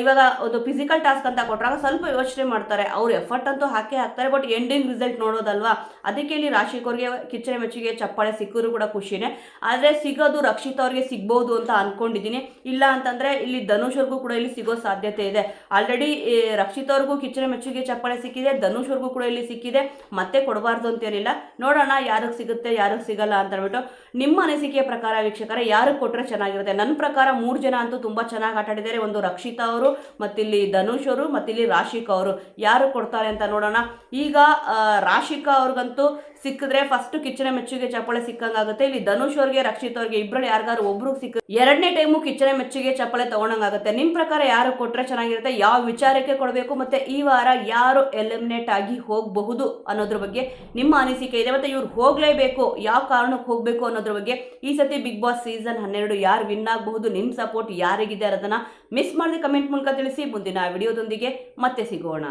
ಇವಾಗ ಒಂದು ಫಿಸಿಕಲ್ ಟಾಸ್ಕ್ ಅಂತ ಕೊಟ್ಟರಾಗ ಸ್ವಲ್ಪ ಯೋಚನೆ ಮಾಡ್ತಾರೆ, ಅವ್ರು ಎಫರ್ಟ್ ಅಂತೂ ಹಾಕೇ ಹಾಕ್ತಾರೆ. ಬಟ್ ಎಂಡಿಂಗ್ ರಿಸಲ್ಟ್ ನೋಡೋದಲ್ವಾ, ಅದಕ್ಕೆ ಇಲ್ಲಿ ರಾಶಿಕ್ ಅವ್ರಿಗೆ ಕಿಚ್ಚನ ಮೆಚ್ಚುಗೆ ಚಪ್ಪಾಳೆ ಸಿಕ್ಕಿದ್ರು ಕೂಡ ಖುಷಿನೇ. ಆದರೆ ಸಿಗೋದು ರಕ್ಷಿತ್ ಅವ್ರಿಗೆ ಸಿಗ್ಬೋದು ಅಂತ ಅನ್ಕೊಂಡಿದ್ದೀನಿ. ಇಲ್ಲ ಅಂತಂದರೆ ಇಲ್ಲಿ ಧನುಷ್ ಅವ್ರಿಗೂ ಕೂಡ ಇಲ್ಲಿ ಸಿಗೋ ಸಾಧ್ಯತೆ ಇದೆ. ಆಲ್ರೆಡಿ ರಕ್ಷಿತ್ ಅವ್ರಿಗೂ ಕಿಚ್ಚನ ಮೆಚ್ಚುಗೆ ಚಪ್ಪಾಳೆ ಸಿಕ್ಕಿದೆ, ಧನುಷ್ ಅವ್ರಿಗೂ ಕೂಡ ಇಲ್ಲಿ ಸಿಕ್ಕಿದೆ, ಮತ್ತೆ ಕೊಡಬಾರ್ದು ಅಂತೇನಿಲ್ಲ. ನೋಡೋಣ ಯಾರಿಗೆ ಸಿಗುತ್ತೆ ಯಾರಿಗೆ ಸಿಗಲ್ಲ ಅಂತ ಹೇಳ್ಬಿಟ್ಟು. ನಿಮ್ಮ ಅನಿಸಿಕೆಯ ಪ್ರಕಾರ ವೀಕ್ಷಕರೇ ಯಾರಿಗೆ ಕೊಟ್ಟರೆ ಚೆನ್ನಾಗಿರುತ್ತೆ? ನನ್ನ ಪ್ರಕಾರ 3 ಜನ ಅಂತೂ ತುಂಬ ಚೆನ್ನಾಗಿ ಆಟಾಡಿದ್ದಾರೆ. ಒಂದು ರಕ್ಷಿತಾ ಅವರು, ಮತ್ತಿಲ್ಲಿ ಧನುಷ್ ಅವರು, ಮತ್ತಿಲ್ಲಿ ರಾಶಿಕಾ ಅವರು. ಯಾರು ಕೊಡ್ತಾರೆ ಅಂತ ನೋಡೋಣ. ಈಗ ರಾಶಿಕಾ ಅವ್ರಿಗಂತೂ ಸಿಕ್ಕಿದ್ರೆ ಫಸ್ಟ್ ಕಿಚ್ಚನ ಮೆಚ್ಚುಗೆ ಚಪ್ಪಾಳೆ ಸಿಕ್ಕಂಗಾಗುತ್ತೆ. ಇಲ್ಲಿ ಧನುಷ್ ಅವ್ರಿಗೆ ರಕ್ಷಿತ್ ಅವ್ರಿಗೆ ಇಬ್ಬರಲ್ಲಿ ಯಾರಿಗಾರು ಒಬ್ರು ಸಿಕ್ಕ ಎರಡನೇ ಟೈಮು ಕಿಚ್ಚನ ಮೆಚ್ಚುಗೆ ಚಪ್ಪಾಳೆ ತಗೊಂಡಂಗಾಗುತ್ತೆ. ನಿಮ್ಮ ಪ್ರಕಾರ ಯಾರು ಕೊಟ್ಟರೆ ಚೆನ್ನಾಗಿರುತ್ತೆ? ಯಾವ ವಿಚಾರಕ್ಕೆ ಕೊಡಬೇಕು? ಮತ್ತೆ ಈ ವಾರ ಯಾರು ಎಲಿಮಿನೇಟ್ ಆಗಿ ಹೋಗಬಹುದು ಅನ್ನೋದ್ರ ಬಗ್ಗೆ ನಿಮ್ಮ ಅನಿಸಿಕೆ ಇದೆ. ಮತ್ತೆ ಇವ್ರು ಹೋಗಲೇಬೇಕು, ಯಾವ ಕಾರಣಕ್ಕೆ ಹೋಗಬೇಕು ಅನ್ನೋದ್ರ ಬಗ್ಗೆ. ಈ ಸತಿ ಬಿಗ್ ಬಾಸ್ ಸೀಸನ್ 12 ಯಾರು ವಿನ್ ಆಗಬಹುದು, ನಿಮ್ಮ ಸಪೋರ್ಟ್ ಯಾರಿಗಿದೆ ಅದನ್ನ ಮಿಸ್ ಮಾಡದೆ ಕಮೆಂಟ್ ಮೂಲಕ ತಿಳಿಸಿ. ಮುಂದಿನ ವಿಡಿಯೋದೊಂದಿಗೆ ಮತ್ತೆ ಸಿಗೋಣ.